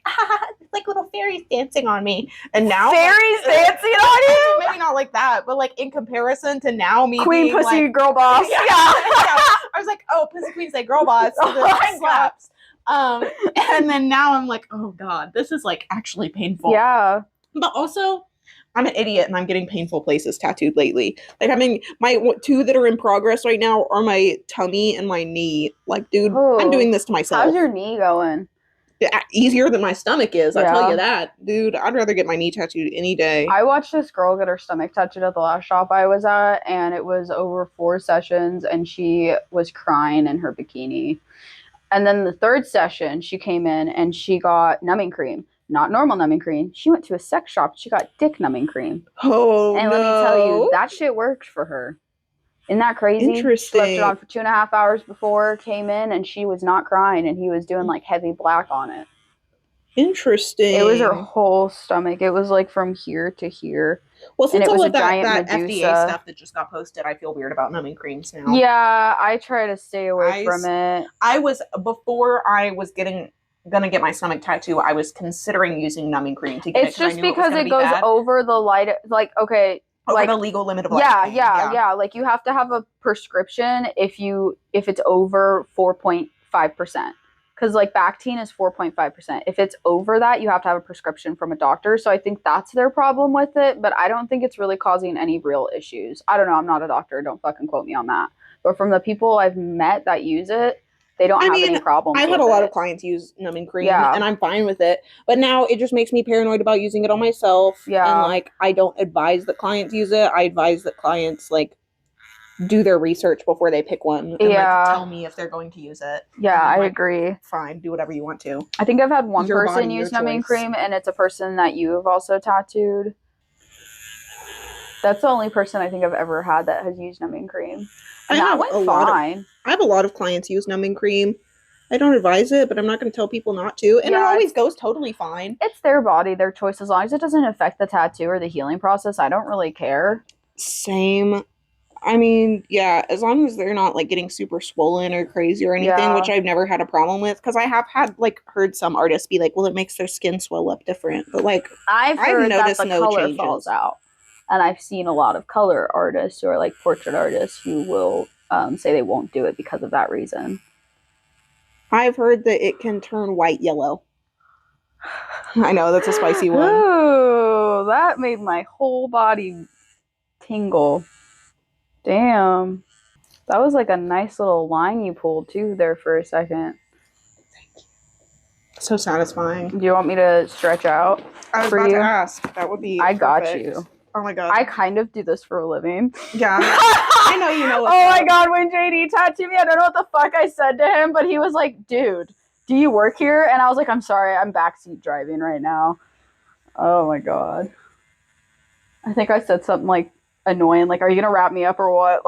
it's like little fairies dancing on me. And now fairies dancing on you? Maybe not like that, but like in comparison to now me Queen being Pussy like, Girl Boss. Yeah. I was like, oh, Pussy Queen say Girl Boss. Oh slaps. And then now I'm like, oh god, this is like actually painful. Yeah. But also, I'm an idiot and I'm getting painful places tattooed lately. Like, I mean, my two that are in progress right now are my tummy and my knee. Like, dude, I'm doing this to myself. How's your knee going? Easier than my stomach is, I'll tell you that. Dude, I'd rather get my knee tattooed any day. I watched this girl get her stomach tattooed at the last shop I was at, and it was over 4 sessions, and she was crying in her bikini. And then the 3rd session, she came in and she got numbing cream. Not normal numbing cream. She went to a sex shop. She got dick numbing cream. Oh, and let me tell you, that shit worked for her. Isn't that crazy? Interesting. She left it on for 2.5 hours before, came in, and she was not crying, and he was doing like heavy black on it. Interesting. It was her whole stomach. It was like from here to here. Well, since all of that FDA stuff that just got posted, I feel weird about numbing creams now. Yeah, I try to stay away from it. Before I was gonna get my stomach tattoo, I was considering using numbing cream to get it's just because it goes over the light, like, okay, over like the legal limit of light. Yeah. Like, you have to have a prescription if it's over 4.5%. Because like Bactine is 4.5%. If it's over that, you have to have a prescription from a doctor. So I think that's their problem with it. But I don't think it's really causing any real issues. I don't know. I'm not a doctor. Don't fucking quote me on that. But from the people I've met that use it, they don't have any problems. I've had a lot of clients use numbing cream, and I'm fine with it. But now it just makes me paranoid about using it on myself. Yeah. And like, I don't advise that clients use it. I advise that clients like do their research before they pick one and like tell me if they're going to use it. Yeah, I agree. Fine, do whatever you want to. I think I've had one person use numbing cream, and it's a person that you have also tattooed. That's the only person I think I've ever had that has used numbing cream. And that went fine. I have a lot of clients use numbing cream. I don't advise it, but I'm not going to tell people not to. And it always goes totally fine. It's their body, their choice. As long as it doesn't affect the tattoo or the healing process, I don't really care. Same. I mean, yeah, as long as they're not like getting super swollen or crazy or anything, which I've never had a problem with, because I have had like heard some artists be like, well, it makes their skin swell up different, but like I've heard that the color falls out, and I've seen a lot of color artists or like portrait artists who will say they won't do it because of that reason. I've heard that it can turn white yellow. I know, that's a spicy one. Ooh, that made my whole body tingle. Damn. That was like a nice little line you pulled too there for a second. Thank you. So satisfying. Do you want me to stretch out? I was about to ask. That would be I got you. Oh my god. I kind of do this for a living. Yeah. I know you know. Oh my god, when JD tattooed me, I don't know what the fuck I said to him, but he was like, dude, do you work here? And I was like, I'm sorry, I'm backseat driving right now. Oh my god. I think I said something like annoying, like, are you gonna wrap me up or what?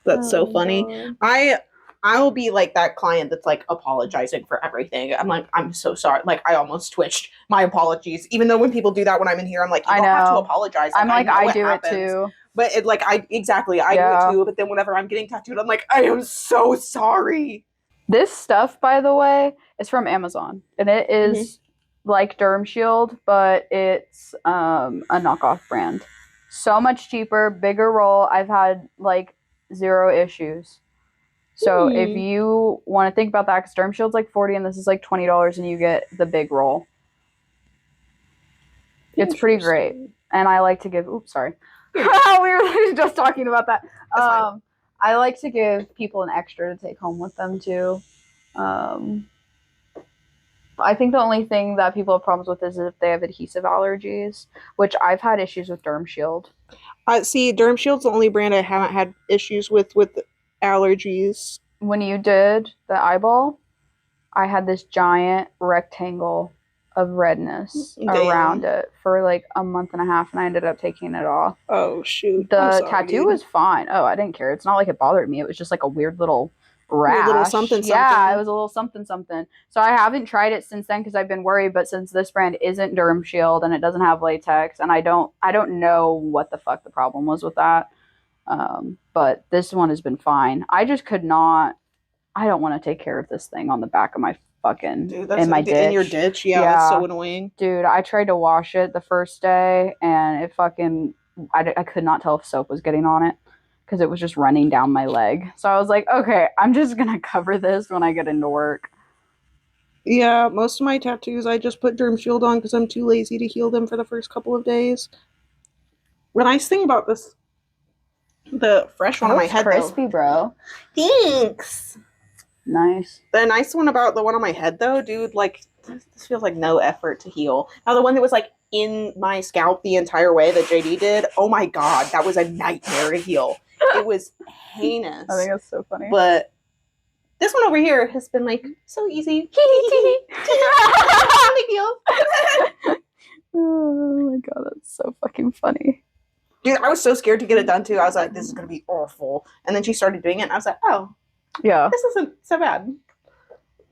That's so funny. God. I will be like that client that's like apologizing for everything. I'm like, I'm so sorry. Like, I almost twitched. My apologies. Even though when people do that when I'm in here, I'm like, you don't have to apologize. Like, I'm like, I do it too. But it like I do it too. But then whenever I'm getting tattooed, I'm like, I am so sorry. This stuff, by the way, is from Amazon, and it is like Derm Shield, but it's a knockoff brand. So much cheaper, bigger roll. I've had like 0 issues. So if you want to think about that, because Derm Shield's like $40 and this is like $20, and you get the big roll. It's pretty great, and I like to give. Oops, sorry. We were just talking about that. I like to give people an extra to take home with them too. I think the only thing that people have problems with is if they have adhesive allergies, which I've had issues with Derm Shield. See, Derm Shield's the only brand I haven't had issues with allergies. When you did the eyeball, I had this giant rectangle of redness around it for like a month and a half, and I ended up taking it off. Oh, shoot. The tattoo was fine. Oh, I didn't care. It's not like it bothered me. It was just like a weird little rash. A little something. Yeah, it was a little something. So I haven't tried it since then because I've been worried. But since this brand isn't Derm Shield and it doesn't have latex, and I don't know what the fuck the problem was with that. But this one has been fine. I just could not. I don't want to take care of this thing on the back of my fucking in my ditch. In your ditch, yeah, that's so annoying. Dude, I tried to wash it the first day, and it fucking I could not tell if soap was getting on it because it was just running down my leg. So I was like, okay, I'm just gonna cover this when I get into work. Yeah, most of my tattoos I just put Derm Shield on because I'm too lazy to heal them for the first couple of days. The nice thing about this, the fresh one on my head, crispy, bro. Thanks. Nice. The nice one about the one on my head, though, dude, like, this feels like no effort to heal. Now, the one that was, like, in my scalp the entire way that JD did, oh my god, that was a nightmare to heal. It was heinous. I think that's so funny. But this one over here has been, like, so easy. Oh my god, that's so fucking funny. Dude, I was so scared to get it done, too. I was like, this is going to be awful. And then she started doing it, and I was like, oh. Yeah. This isn't so bad.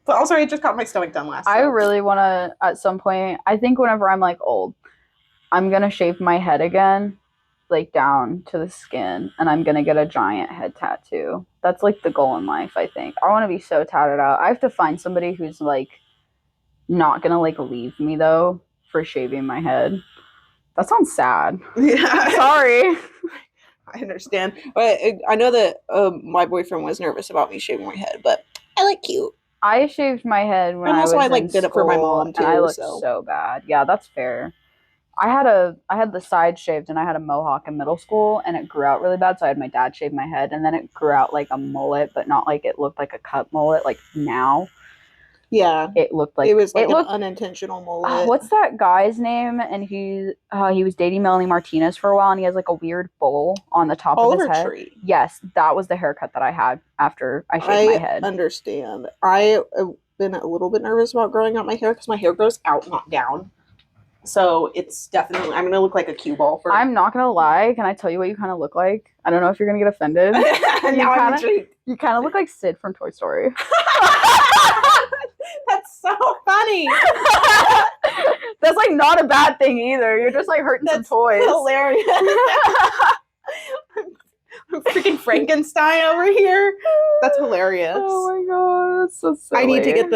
But also, I just got my stomach done last I really want to, at some point, I think whenever I'm, like, old, I'm going to shave my head again, like, down to the skin, and I'm going to get a giant head tattoo. That's, like, the goal in life, I think. I want to be so tatted out. I have to find somebody who's, like, not going to, like, leave me, though, for shaving my head. That sounds sad. Yeah. Sorry. I understand. But I know that my boyfriend was nervous about me shaving my head, but I look cute. I shaved my head when and also I was like did it for my mom too. And I looked so bad. Yeah, that's fair. I had the side shaved and I had a mohawk in middle school and it grew out really bad, so I had my dad shave my head and then it grew out like a mullet, but not like it looked like a cut mullet like now. Yeah, it looked like it was like an unintentional mullet. What's that guy's name? And he was dating Melanie Martinez for a while, and he has like a weird bowl on the top of his head. Tree. Yes, that was the haircut that I had after I shaved my head. I understand. I have been a little bit nervous about growing out my hair because my hair grows out, not down. So it's definitely, I'm gonna look like a cue ball for. I'm not gonna lie. Can I tell you what you kind of look like? I don't know if you're gonna get offended. You kind of look like Sid from Toy Story. That's so funny. That's like not a bad thing either. You're just like hurting some toys. Hilarious. I'm freaking Frankenstein over here. That's hilarious. Oh my god, that's so silly. I need to get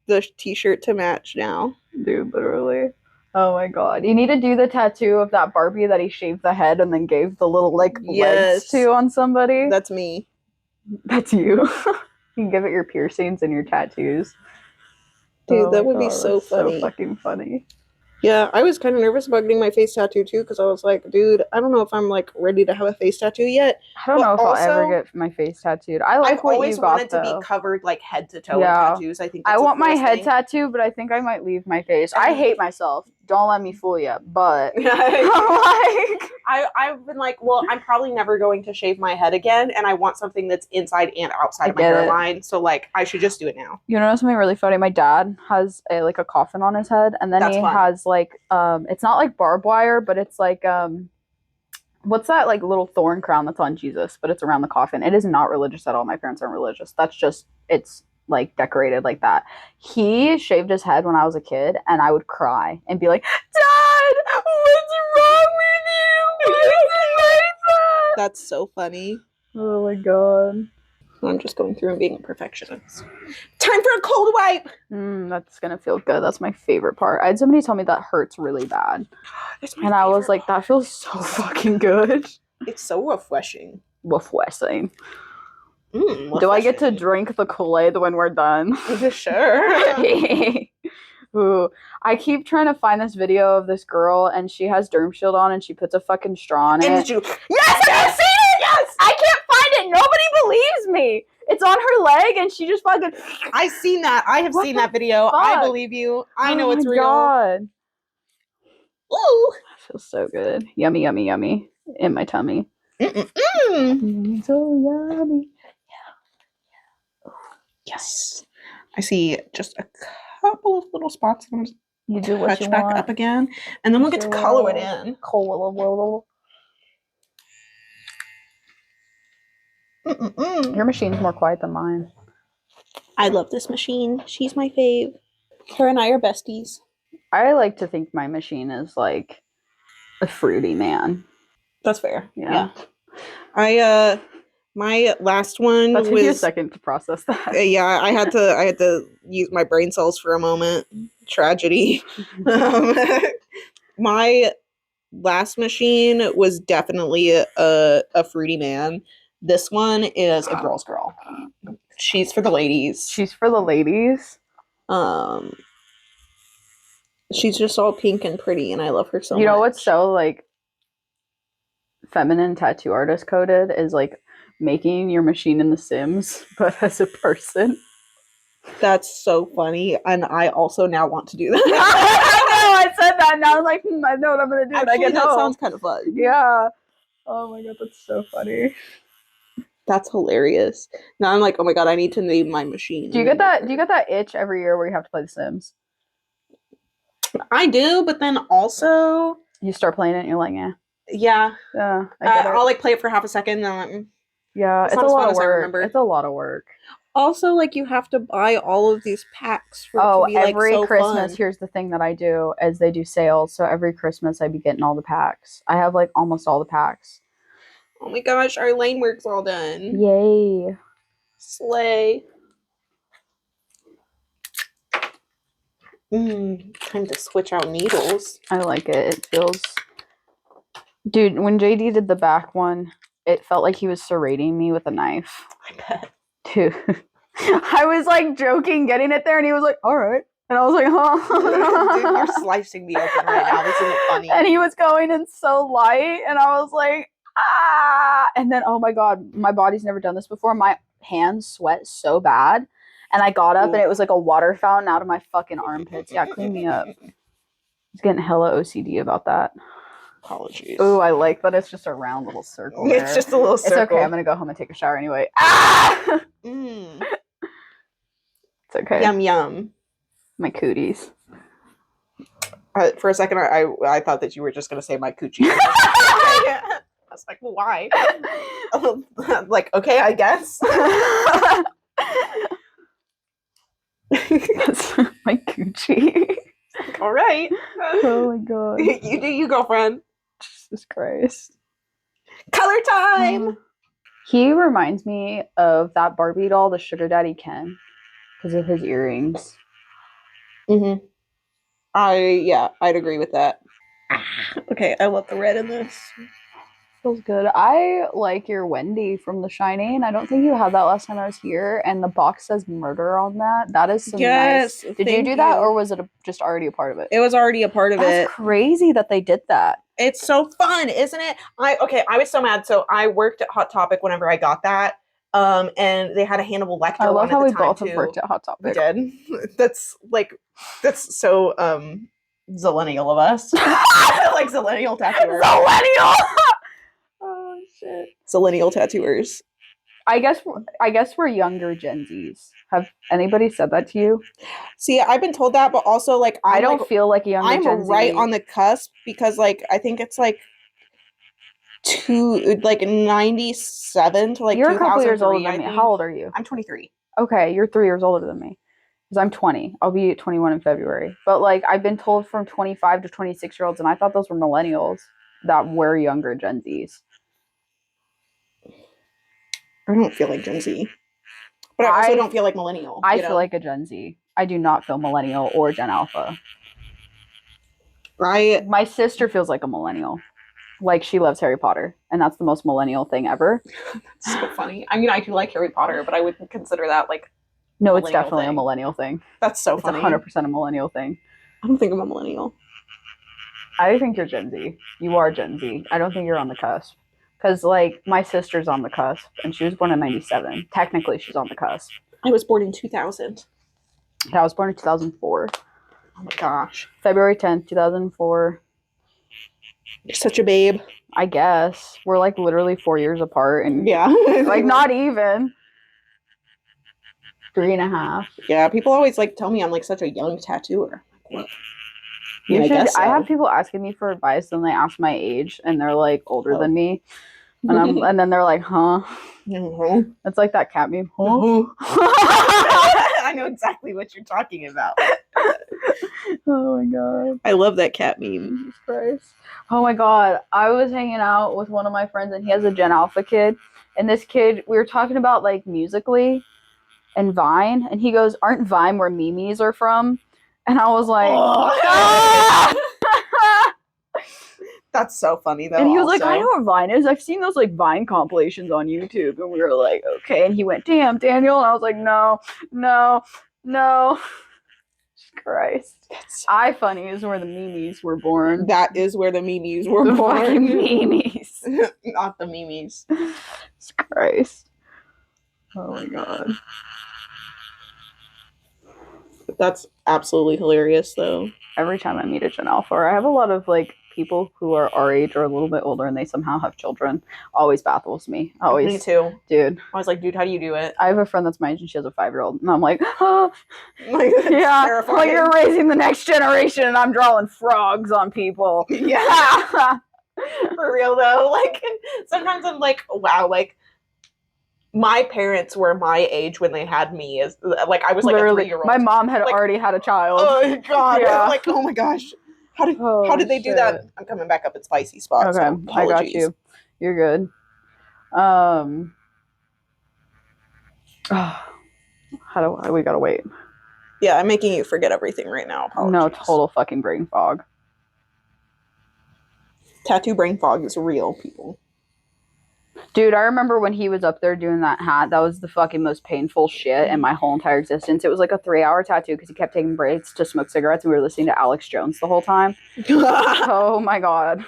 the t-shirt to match now. Dude, literally. Oh my god. You need to do the tattoo of that Barbie that he shaved the head and then gave the little like legs to on somebody. That's me. That's you. You can give it your piercings and your tattoos. Dude, that would be so funny. So fucking funny. Yeah, I was kind of nervous about getting my face tattoo too because I was like, dude, I don't know if I'm like ready to have a face tattoo yet. I don't know if I'll ever get my face tattooed. I like what you got. I've always wanted to be covered like head to toe in tattoos. I think that's I want my head tattoo, but I think I might leave my face. I hate myself. Don't let me fool you. But I've been like, well, I'm probably never going to shave my head again, and I want something that's inside and outside of my hairline. So like, I should just do it now. You know something really funny? My dad has a coffin on his head, and then he has like it's not like barbed wire, but it's like what's that like little thorn crown that's on Jesus, but it's around the coffin. It is not religious at all. My parents aren't religious. That's just it's like decorated like that. He shaved his head when I was a kid, and I would cry and be like, Dad, what's wrong with you? Why is it like that? That's so funny. Oh my god. I'm just going through and being a perfectionist. Time for a cold wipe. That's gonna feel good. That's my favorite part. I had somebody tell me that hurts really bad, and I was like, that feels so fucking good. It's so refreshing. Refreshing. Do I get to drink the Kool-Aid when we're done? Sure. Ooh, I keep trying to find this video of this girl, and she has Derm Shield on, and she puts a fucking straw in it. Yes, I've seen it. Yes, I can't find it. Nobody believes me. It's on her leg, and she just fucking. I've seen that. I have seen that video. Fuck? I believe you. I know it's real. God. Ooh. That feels so good. Yummy, yummy, yummy. In my tummy. Mm-mm-mm. So yummy. Yes. I see just a couple of little spots. I'm just you do what you back want. up again, and then we'll get to color it in. Your machine's more quiet than mine. I love this machine. She's my fave. Her and I are besties. I like to think my machine is like a fruity man. That's fair. Yeah. My last one that took you a second to process that. Yeah, I had to use my brain cells for a moment. Tragedy. My last machine was definitely a fruity man. This one is a girl's girl. She's for the ladies. She's for the ladies. She's just all pink and pretty, and I love her so much. You know what's so like feminine tattoo artist coded is like making your machine in The Sims, but as a person. That's so funny, and I also now want to do that. I know, I said that, and now I'm like, I know what I'm gonna do. Actually, I get that sounds kind of fun. Yeah. Oh my god, that's so funny. That's hilarious. Now I'm like, oh my god, I need to name my machine. Do you get that itch every year where you have to play The Sims? I do, but then also you start playing it and you're like, yeah. I'll like play it for half a second. Yeah, it's a lot of work. It's a lot of work. Also, like you have to buy all of these packs for it to be, every so Christmas. Fun. Here's the thing that I do is they do sales, so every Christmas I be getting all the packs. I have like almost all the packs. Oh my gosh, our lane work's all done. Yay. Slay. Time to switch out needles. I like it. It feels... Dude, when JD did the back one, it felt like he was serrating me with a knife. I bet. Dude. I was like joking getting it there, and he was like, all right. And I was like, huh? Dude, you're slicing me open right now. This isn't funny. And he was going in so light, and I was like, ah! And then, oh my god, my body's never done this before. My hands sweat so bad. And I got up, and it was like a water fountain out of my fucking armpits. Yeah, clean me up. He's getting hella OCD about that. Apologies. Oh, I like that it's just a round little circle there. It's just a little circle. It's okay. I'm going to go home and take a shower anyway. Ah! It's okay. Yum, yum. My cooties. For a second, I thought that you were just going to say my coochie. I was like, well, why? Like, okay, I guess. That's my coochie. All right. Oh my god. You do you, girlfriend. Jesus Christ. Color time! He reminds me of that Barbie doll, the Sugar Daddy Ken, because of his earrings. Mm-hmm. I'd agree with that. Okay, I love the red in this. Feels good. I like your Wendy from The Shining. I don't think you had that last time I was here, and the box says murder on that. That is some nice. Did you do that, or was it just already a part of it? It was already a part of it. That's crazy that they did that. It's so fun, isn't it? I was so mad. So I worked at Hot Topic whenever I got that. And they had a Hannibal Lecter I love one how at we the time both too. have worked at Hot Topic. We did. That's so zillennial of us. Like zillennial tattooers. Zillennial. Oh shit. Zillennial tattooers. I guess we're younger Gen Zs. Have anybody said that to you? See, I've been told that, but also like I don't feel like a younger Gen Z. I'm right on the cusp because like I think it's like 97 to like you're a couple years older than me. How old are you? I'm 23. Okay, you're 3 years older than me. Because I'm 20. I'll be 21 in February. But like I've been told from 25 to 26-year-olds, and I thought those were millennials that were younger Gen Zs. I don't feel like Gen Z. But I also don't feel like millennial. I feel like a Gen Z. I do not feel millennial or Gen Alpha. My sister feels like a millennial. Like she loves Harry Potter. And that's the most millennial thing ever. That's so funny. I mean, I do like Harry Potter, but I wouldn't consider that like no, it's definitely a millennial thing. That's so funny. It's 100% a millennial thing. I don't think I'm a millennial. I think you're Gen Z. You are Gen Z. I don't think you're on the cusp. Because, like, my sister's on the cusp, and she was born in 97. Technically, she's on the cusp. I was born in 2000. Yeah, I was born in 2004. Oh my gosh. February 10th, 2004. You're such a babe. I guess. We're, like, literally 4 years apart. And yeah. like, not even. 3.5. Yeah, people always, like, tell me I'm, like, such a young tattooer. What? You should. I have people asking me for advice, and they ask my age, and they're, like, older than me. And then they're like, huh? Mm-hmm. It's like that cat meme. Huh? I know exactly what you're talking about. Oh my god. I love that cat meme. Jesus Christ. Oh my god. I was hanging out with one of my friends, and he has a Gen Alpha kid. And this kid, we were talking about, like, Musically and Vine. And he goes, aren't Vine where memes are from? And I was like, ah! That's so funny, though. And he was like, I know what Vine is. I've seen those, like, Vine compilations on YouTube. And we were like, okay. And he went, damn, Daniel. And I was like, no. Christ. iFunny is where the memes were born. That is where the memes were born. Fucking memes. Not the memes. Christ. Oh my god. That's absolutely hilarious, though. Every time I meet a Gen Alpha, or I have a lot of, like, people who are our age or a little bit older and they somehow have children, always baffles me. Always. Me too. Dude. I was like, dude, how do you do it? I have a friend that's my age and she has a 5-year-old. And I'm like, oh. Like, yeah. terrifying. Like, you're raising the next generation and I'm drawing frogs on people. Yeah. For real, though. Like, sometimes I'm like, wow, like, my parents were my age when they had me. As like, I was like literally, a 3-year-old. My mom had like, already had a child. Oh, God. Yeah. Like, oh my gosh. How did they do that? I'm coming back up at spicy spots. Okay, So I got you. You're good. How do we gotta wait? Yeah, I'm making you forget everything right now. Apologies. No, total fucking brain fog. Tattoo brain fog is real, people. Dude, I remember when he was up there doing that hat. That was the fucking most painful shit in my whole entire existence. It was like a 3-hour tattoo because he kept taking breaks to smoke cigarettes and we were listening to Alex Jones the whole time. Oh my god.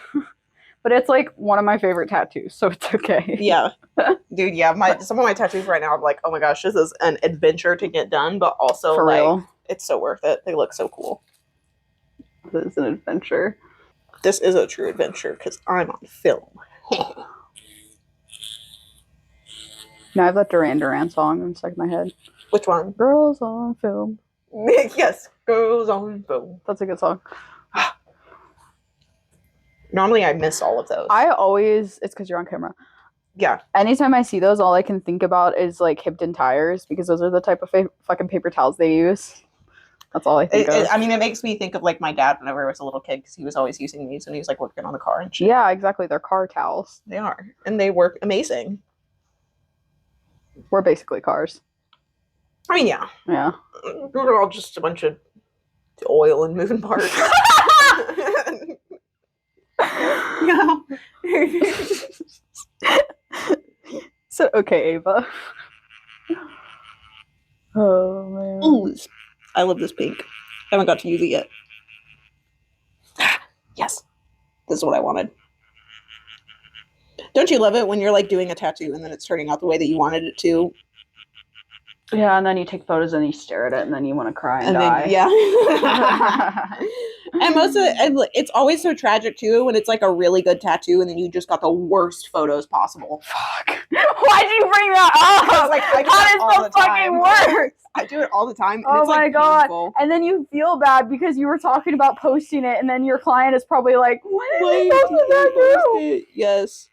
But it's like one of my favorite tattoos, so it's okay. Yeah. Dude, yeah. Some of my tattoos right now, I'm like, oh my gosh, this is an adventure to get done, but also, for like, real. It's so worth it. They look so cool. This is an adventure. This is a true adventure because I'm on film. Now I have that Duran Duran song inside my head. Which one? Girls on Film. Yes, Girls on Film. That's a good song. Normally I miss all of those. It's because you're on camera. Yeah. Anytime I see those, all I can think about is, like, Hibden tires because those are the type of fucking paper towels they use. That's all I think of. I mean, it makes me think of, like, my dad whenever I was a little kid because he was always using these when he was, like, working on the car and shit. Yeah, exactly. They're car towels. They are. And they work amazing. We're basically cars. I mean, yeah. Yeah. We're all just a bunch of oil and moving parts. Yeah. So, okay, Ava. Oh, man. Ooh, I love this pink. I haven't got to use it yet. Yes. This is what I wanted. Don't you love it when you're, like, doing a tattoo and then it's turning out the way that you wanted it to? Yeah, and then you take photos and you stare at it and then you want to cry and die. Then, yeah. And most of it, and it's always so tragic, too, when it's, like, a really good tattoo and then you just got the worst photos possible. Fuck. Why'd you bring that up? Like, How does the fucking work? I do it all the time. And oh it's, my like, god. painful. And then you feel bad because you were talking about posting it and then your client is probably like, why did you post that? Yes.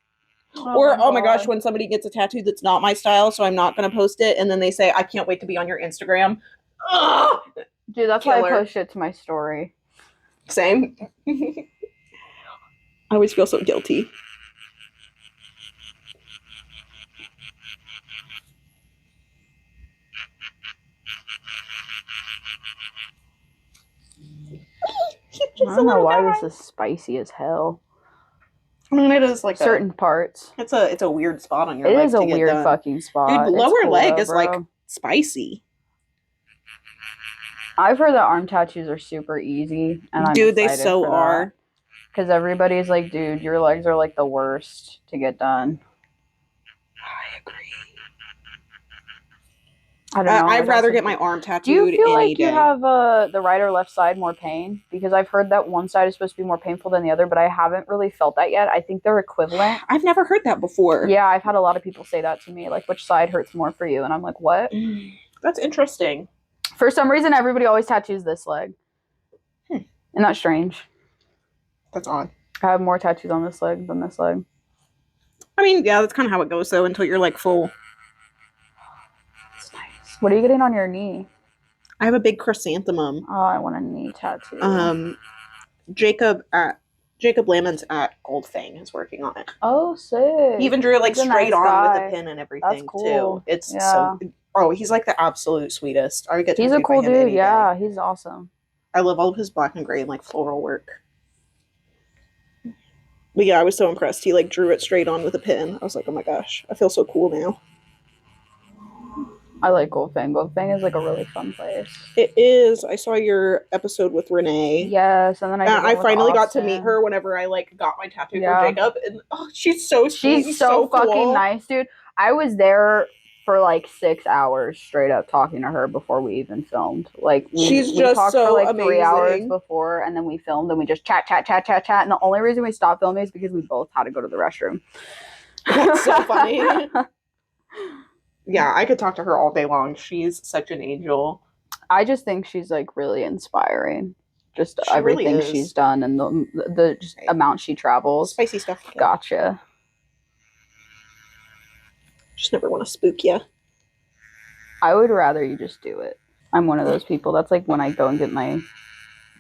Oh my gosh, when somebody gets a tattoo that's not my style, so I'm not going to post it, and then they say, I can't wait to be on your Instagram. Ugh! Dude, that's why I post it to my story. Same. I always feel so guilty. I don't know why this is spicy as hell. I mean, it is like certain parts. It's a weird spot on your leg. It is a weird fucking spot. Dude, lower leg is like spicy. I've heard that arm tattoos are super easy, and I'm dude, they excited so for that. are. Because everybody's like, dude, your legs are like the worst to get done. I agree. I don't know. I'd rather get my arm tattooed. Do you feel any like day. you have the right or left side more pain? Because I've heard that one side is supposed to be more painful than the other, but I haven't really felt that yet. I think they're equivalent. I've never heard that before. Yeah, I've had a lot of people say that to me, like, which side hurts more for you? And I'm like, what? That's interesting. For some reason, everybody always tattoos this leg. Isn't that strange? That's odd. I have more tattoos on this leg than this leg. I mean, yeah, that's kind of how it goes, though, until you're, like, full. That's nice. What are you getting on your knee? I have a big chrysanthemum. Oh, I want a knee tattoo. Jacob Lamon's at Goldfang is working on it. Oh, sick. He even drew it, like, straight on with a pin and everything, that's cool. too. It's so... Oh, he's, like, the absolute sweetest. I would get He's a cool dude, yeah. He's awesome. I love all of his black and gray and, like, floral work. But yeah, I was so impressed. He, like, drew it straight on with a pin. I was like, oh my gosh, I feel so cool now. I like Goldfang. Goldfang is, like, a really fun place. It is. I saw your episode with Renee. Yes, and then I finally got to meet her whenever I, like, got my tattoo from Jacob. And, oh, she's so sweet. She's so fucking cool. Nice, dude. I was there for like 6 hours straight up talking to her before we even filmed. Like we talked so for like amazing. 3 hours before, and then we filmed and we just chat. And the only reason we stopped filming is because we both had to go to the restroom. That's so funny. Yeah, I could talk to her all day long. She's such an angel. I just think she's like really inspiring. Just everything really she's done and the just amount she travels. Spicy stuff. Gotcha. Just never want to spook you. I would rather you just do it. I'm one of those people. That's like when I go and get my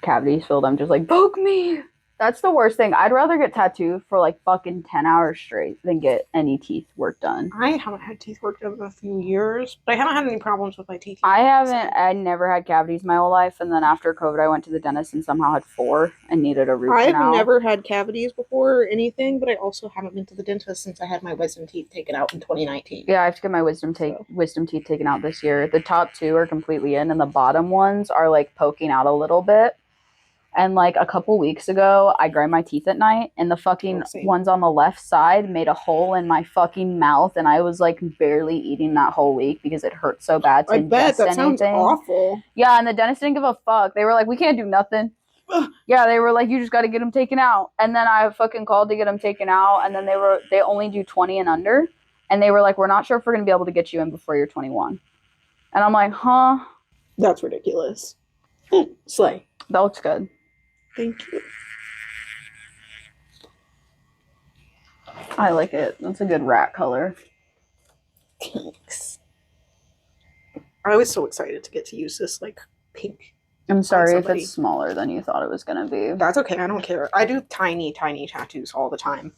cavities filled, I'm just like, poke me. That's the worst thing. I'd rather get tattooed for like fucking 10 hours straight than get any teeth work done. I haven't had teeth work done in a few years, but I haven't had any problems with my teeth. I never had cavities my whole life, and then after COVID I went to the dentist and somehow had 4 and needed a root canal. I've never had cavities before or anything, but I also haven't been to the dentist since I had my wisdom teeth taken out in 2019. Yeah, I have to get my wisdom teeth taken out this year. The top 2 are completely in, and the bottom ones are like poking out a little bit. And like a couple weeks ago, I grind my teeth at night, and the fucking ones on the left side made a hole in my fucking mouth, and I was like barely eating that whole week because it hurt so bad to ingest anything. Sounds awful. Yeah, and the dentist didn't give a fuck. They were like, we can't do nothing. Yeah, they were like, you just got to get them taken out. And then I fucking called to get them taken out, and then they only do 20 and under, and they were like, we're not sure if we're gonna be able to get you in before you're 21. And I'm like, huh? That's ridiculous. Slay. That looks good. Thank you. I like it. That's a good rat color. Thanks. I was so excited to get to use this like pink. I'm sorry if it's smaller than you thought it was going to be. That's okay. I don't care. I do tiny, tiny tattoos all the time.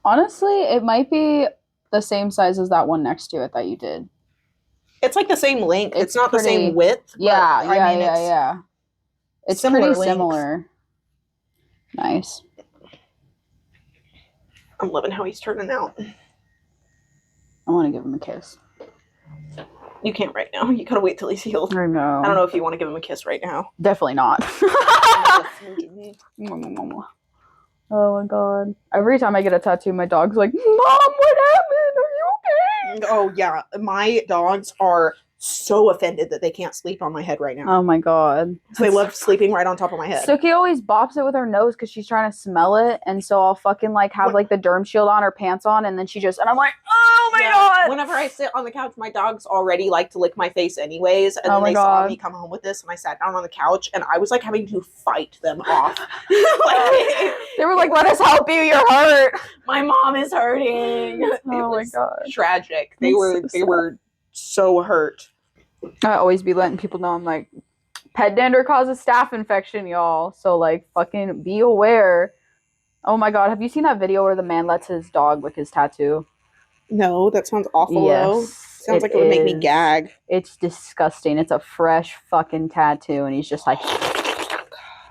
Honestly, it might be the same size as that one next to it that you did. It's like the same length. It's not the same width. Yeah. It's pretty similar. Nice. I'm loving how he's turning out. I want to give him a kiss. You can't right now. You gotta wait till he's healed. I know. I don't know if you want to give him a kiss right now. Definitely not. Oh my god. Every time I get a tattoo, my dog's like, Mom, what happened? Are you okay? Oh yeah. My dogs are so offended that they can't sleep on my head right now. Oh my god. So they love sleeping right on top of my head. Suki always bops it with her nose because she's trying to smell it, and so I'll fucking like have like the derm shield on, her pants on, and then and I'm like, oh my god. Whenever I sit on the couch, my dogs already like to lick my face anyways, and then they saw me come home with this, and I sat down on the couch, and I was like having to fight them off. They were like, let us help you, you're hurt. My mom is hurting. Oh my god. Tragic. They were so hurt. I always be letting people know, I'm like, pet dander causes staph infection, y'all. So like fucking be aware. Oh my god, have you seen that video where the man lets his dog lick his tattoo? No, that sounds awful though. Sounds like it would make me gag. It's disgusting. It's a fresh fucking tattoo, and he's just like,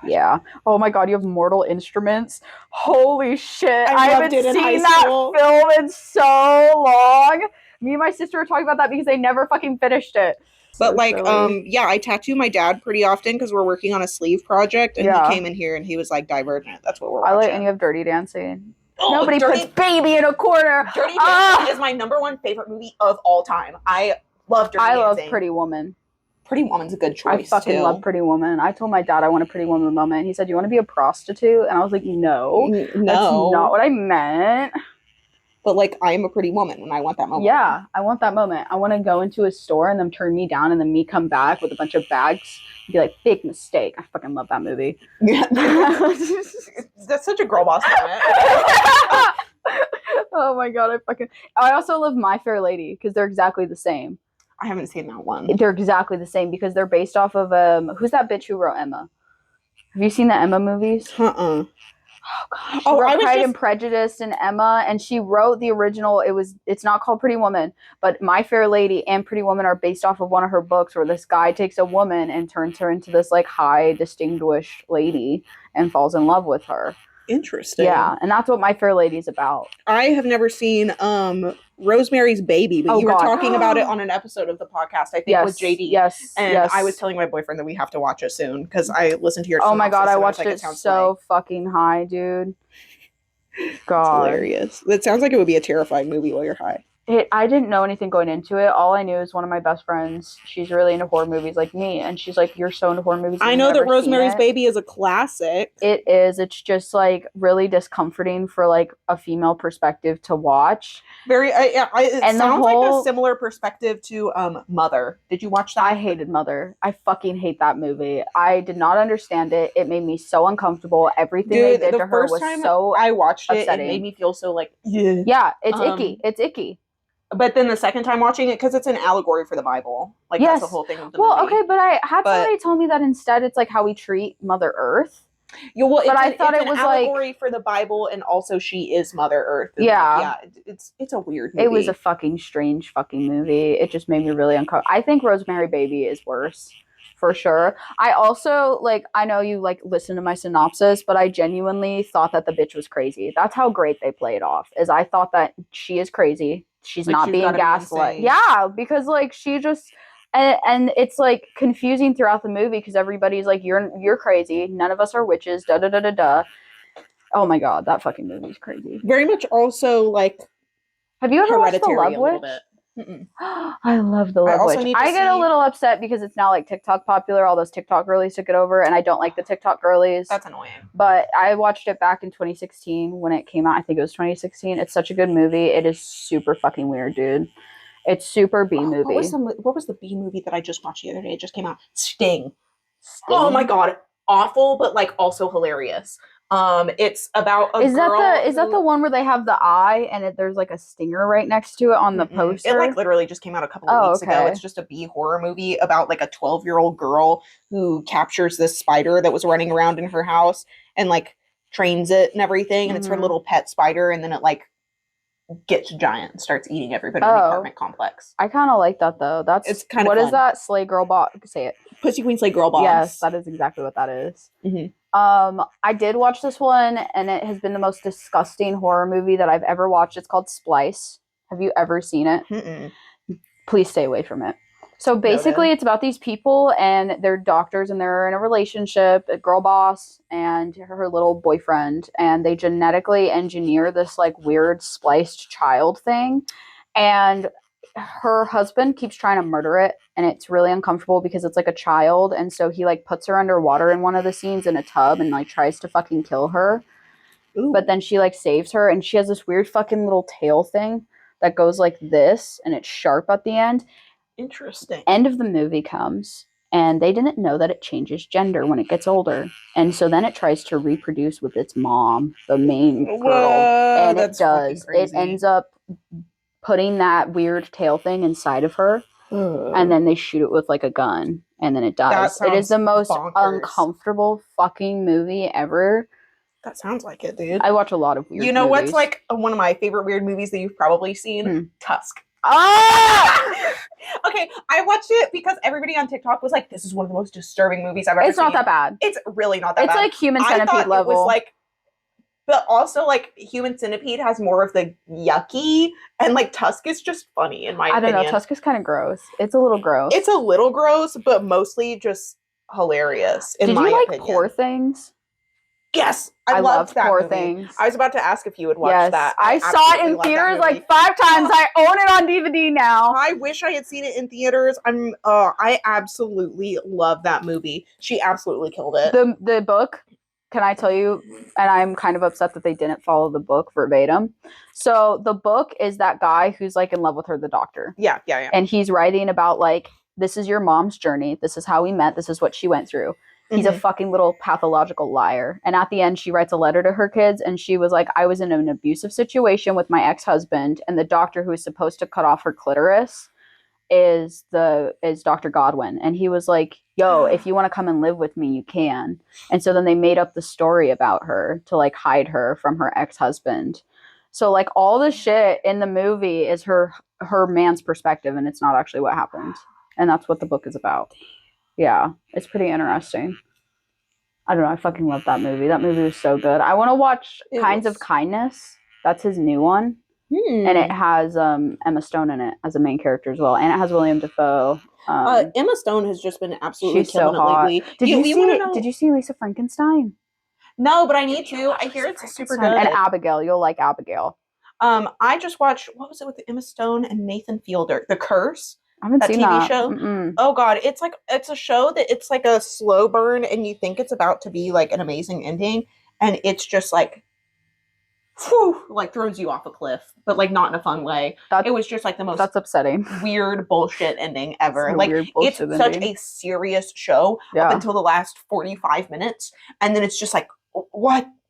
yeah. Oh my god, you have Mortal Instruments. Holy shit. I haven't seen that film in so long. Me and my sister were talking about that because they never fucking finished it. But like, yeah, I tattoo my dad pretty often because we're working on a sleeve project, and he came in here and he was like, Divergent. That's what we're watching. And you have Dirty Dancing. Oh, nobody puts baby in a corner. Dirty Dancing is my #1 favorite movie of all time. I love Dirty Dancing. I love Pretty Woman. Pretty Woman's a good choice. I fucking love Pretty Woman. I told my dad I want a Pretty Woman moment. He said, "You want to be a prostitute?" And I was like, "No, that's not what I meant." But like, I am a pretty woman, and I want that moment. Yeah, I want that moment. I want to go into a store and them turn me down, and then me come back with a bunch of bags and be like, "Big mistake." I fucking love that movie. Yeah, that's such a girl boss moment. Oh my god, I also love My Fair Lady because they're exactly the same. I haven't seen that one. They're exactly the same because they're based off of who's that bitch who wrote Emma? Have you seen the Emma movies? Oh god. She wrote Pride and Prejudice and Emma, and she wrote the original. It's not called Pretty Woman, but My Fair Lady and Pretty Woman are based off of one of her books where this guy takes a woman and turns her into this like high distinguished lady and falls in love with her. Interesting. Yeah, and that's what My Fair Lady's about. I have never seen Rosemary's Baby, but you were talking about it on an episode of the podcast, I think, with JD. Yes, and I was telling my boyfriend that we have to watch it soon because I listened to your. Oh my god, I watched it so fucking high, dude. God, it's hilarious. It sounds like it would be a terrifying movie while you're high. I didn't know anything going into it. All I knew is one of my best friends, she's really into horror movies like me, and she's like, "You're so into horror movies." I know that Rosemary's Baby is a classic. It is. It's just like really discomforting for like a female perspective to watch. It sounds like a similar perspective to Mother. Did you watch that? I hated Mother. I fucking hate that movie. I did not understand it. It made me so uncomfortable. Everything they did to her was so I watched upsetting. It made me feel so like yeah, it's icky. It's icky. But then the second time watching it, because it's an allegory for the Bible. Like, that's the whole thing of the movie. Well, okay, but I had somebody tell me that instead it's like how we treat Mother Earth. Yeah, well, I thought it was an allegory for the Bible, and also she is Mother Earth. Yeah, it's a weird movie. It was a fucking strange fucking movie. It just made me really uncomfortable. I think Rosemary Baby is worse. For sure. I also, like, I know you, like, listen to my synopsis, but I genuinely thought that the bitch was crazy. That's how great they play it off, is I thought that she is crazy. She's not being gaslit. Yeah, because, like, she just... And it's, like, confusing throughout the movie because everybody's like, you're crazy. None of us are witches. Da-da-da-da-da. Oh, my God. That fucking movie's crazy. Very much also, like... Have you ever watched The Love Witch? I love The Love Witch. I get a little upset because it's now like TikTok popular. All those TikTok girlies took it over, and I don't like the TikTok girlies. That's annoying. But I watched it back in 2016 when it came out. I think it was 2016. It's such a good movie. It is super fucking weird, dude. It's super B movie. What was the B movie that I just watched the other day? It just came out. Sting. Oh my god, awful, but like also hilarious. It's about a girl. Is that the one where they have the eye and there's like a stinger right next to it on the poster? It like literally just came out a couple of weeks ago. It's just a B horror movie about like a 12-year-old girl who captures this spider that was running around in her house and like trains it and everything. And it's her little pet spider. And then it like gets giant and starts eating everybody in the apartment complex. I kind of like that though. It's kind of what fun. Is that? Slay Girl Boss? Say it. Pussy Queen Slay Girl Boss. Yes, that is exactly what that is. I did watch this one, and it has been the most disgusting horror movie that I've ever watched. It's called Splice. Have you ever seen it? Please stay away from it. So basically, it's about these people, and they're doctors, and they're in a relationship, a girl boss and her little boyfriend, and they genetically engineer this like weird spliced child thing, and her husband keeps trying to murder it, and it's really uncomfortable because it's like a child, and so he like puts her underwater in one of the scenes in a tub and like tries to fucking kill her. Ooh. But then she like saves her, and she has this weird fucking little tail thing that goes like this, and it's sharp at the end. Interesting. End of the movie comes, and they didn't know that it changes gender when it gets older, and so then it tries to reproduce with its mom, the main girl, and it does. It ends up putting that weird tail thing inside of her, and then they shoot it with like a gun, and then it dies. It is the most uncomfortable fucking movie ever. That sounds like it, dude. I watch a lot of weird movies. You know what's like one of my favorite weird movies that you've probably seen? Tusk. Ah! Okay, I watched it because everybody on TikTok was like, this is one of the most disturbing movies I've ever seen. It's not that bad. It's really not that bad. It's like Human Centipede level. It was like But also, like, Human Centipede has more of the yucky, and, like, Tusk is just funny, in my opinion. I don't know. Tusk is kind of gross. It's a little gross. It's a little gross, but mostly just hilarious, in my opinion. Did you like Poor Things? Yes! I loved that Poor movie. Things. I was about to ask if you would watch that. I saw it in theaters like 5 times. I own it on DVD now. I wish I had seen it in theaters. I absolutely love that movie. She absolutely killed it. The book, can I tell you, and I'm kind of upset that they didn't follow the book verbatim. So the book is that guy who's like in love with her, the doctor. Yeah. And he's writing about like, this is your mom's journey. This is how we met. This is what she went through. He's a fucking little pathological liar. And at the end, she writes a letter to her kids, and she was like, I was in an abusive situation with my ex-husband, and the doctor who is supposed to cut off her clitoris is Dr. Godwin. And he was like, yo, if you want to come and live with me, you can. And so then they made up the story about her to like hide her from her ex-husband. So like all the shit in the movie is her man's perspective, and it's not actually what happened. And that's what the book is about. Yeah, it's pretty interesting. I don't know. I fucking love that movie. That movie was so good. I want to watch Kinds of Kindness. That's his new one. And it has Emma Stone in it as a main character as well. And it has William Dafoe. Emma Stone has just been absolutely killing so hot. lately. Did you see Lisa Frankenstein? No, but I need to. I hear it's super good. And Abigail. You'll like Abigail. I just watched, what was it with Emma Stone and Nathan Fielder? The Curse. I haven't seen TV that show. Mm-mm. Oh god, it's a show that it's like a slow burn, and you think it's about to be like an amazing ending, and it's just like, whew, like throws you off a cliff, but like not in a fun way. It was just like the most upsetting, weird bullshit ending ever. Like it's such a serious show up until the last 45 minutes, and then it's just like,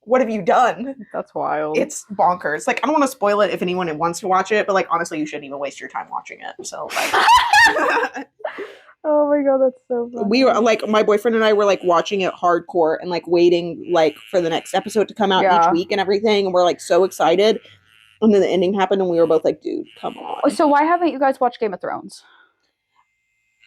what have you done? That's wild. It's bonkers. Like, I don't want to spoil it if anyone wants to watch it, but like honestly, you shouldn't even waste your time watching it. So like oh my god, that's so funny. We were like, my boyfriend and I were like watching it hardcore and like waiting like for the next episode to come out each week and everything, and we're like so excited. And then the ending happened, and we were both like, dude, come on. So why haven't you guys watched Game of Thrones?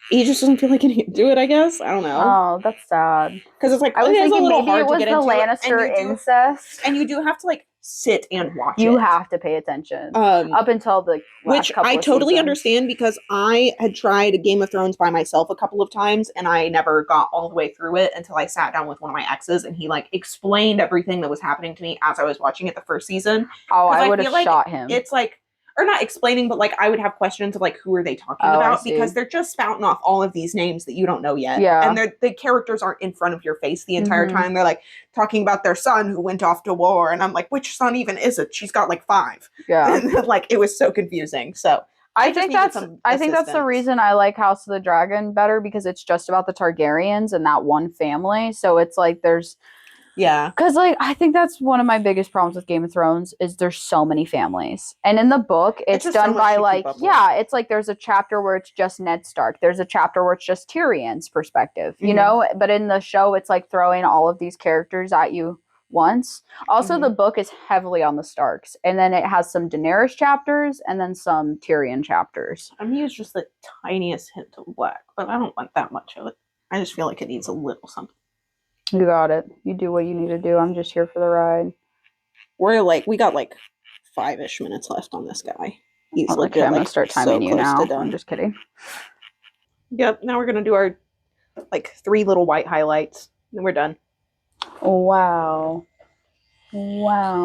He just doesn't feel like he can do it, I guess. I don't know. Oh, that's sad. Because it's like, I was thinking a little maybe hard it was to get the into Lannister incest. And you do have to like sit and watch it. You have to pay attention. Up until the last which I totally understand, because I had tried Game of Thrones by myself a couple of times, and I never got all the way through it until I sat down with one of my exes, and he like explained everything that was happening to me as I was watching it the first season. Oh, I would have shot him. It's like, or not explaining, but like I would have questions of like, who are they talking about? Because they're just spouting off all of these names that you don't know yet. Yeah. And the characters aren't in front of your face the entire time. They're like talking about their son who went off to war. And I'm like, which son even is it? She's got like 5. Yeah. And like, it was so confusing. So I think that's the reason I like House of the Dragon better, because it's just about the Targaryens and that one family. So it's like there's because like I think that's one of my biggest problems with Game of Thrones is there's so many families, and in the book it's done by like it's like there's a chapter where it's just Ned Stark, there's a chapter where it's just Tyrion's perspective, you know, but in the show it's like throwing all of these characters at you once. Also the book is heavily on the Starks, and then it has some Daenerys chapters and then some Tyrion chapters. I mean, it's just the tiniest hint of black, but I don't want that much of it. I just feel like it needs a little something. You got it. You do what you need to do. I'm just here for the ride. We got like 5-ish minutes left on this guy. He's okay, I'm gonna start timing you now. I'm just kidding. Yep. Now we're gonna do our like 3 little white highlights, and we're done. Wow. Wowie.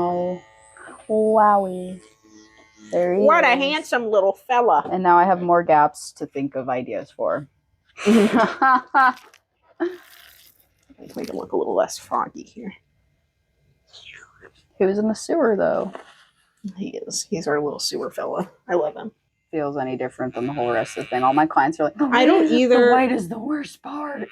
There he What is. a handsome little fella. And now I have more gaps to think of ideas for. Make him look a little less foggy here. He was in the sewer, though. He is. He's our little sewer fella. I love him. Feels any different than the whole rest of the thing. All my clients are like, I don't either. The white is the worst part.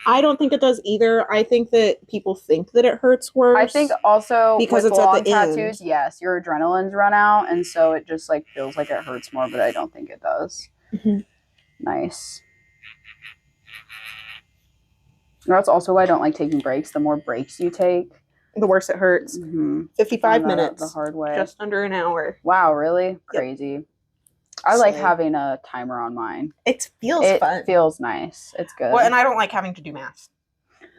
I don't think it does either. I think that people think that it hurts worse. I think also because with it's long at the tattoos, end. yes, your adrenaline's run out, and so it just like feels like it hurts more, but I don't think it does. Nice. That's also why I don't like taking breaks. The more breaks you take, the worse it hurts. 55 minutes. The hard way. Just under an hour. Wow, really? Crazy. Yep. I like having a timer on mine. It feels fun. It feels nice. It's good. Well, and I don't like having to do math.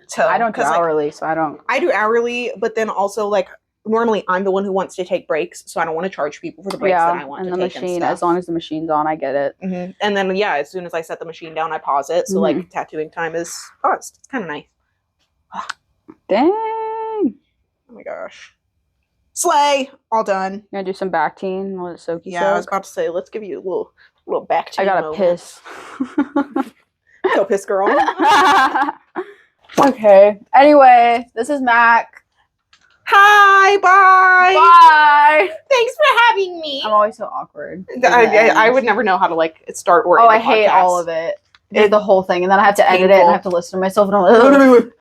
So I don't do hourly, so I don't. I do hourly, but then also like normally I'm the one who wants to take breaks, so I don't want to charge people for the breaks that I want to take. And the machine, as long as the machine's on, I get it. And then as soon as I set the machine down, I pause it. So like tattooing time is paused. It's kind of nice. Dang. Oh my gosh. Slay. All done. You gonna do some back teen? Let it soak you. Yeah, I was about to say, let's give you a little back teen. I gotta piss. Go piss, girl. Okay. Anyway, this is Mac. Hi. Bye. Bye. Thanks for having me. I'm always so awkward. I would never know how to like start or end I hate podcast. all of it. The whole thing, and then I have to edit it and I have to listen to myself, and I'm like,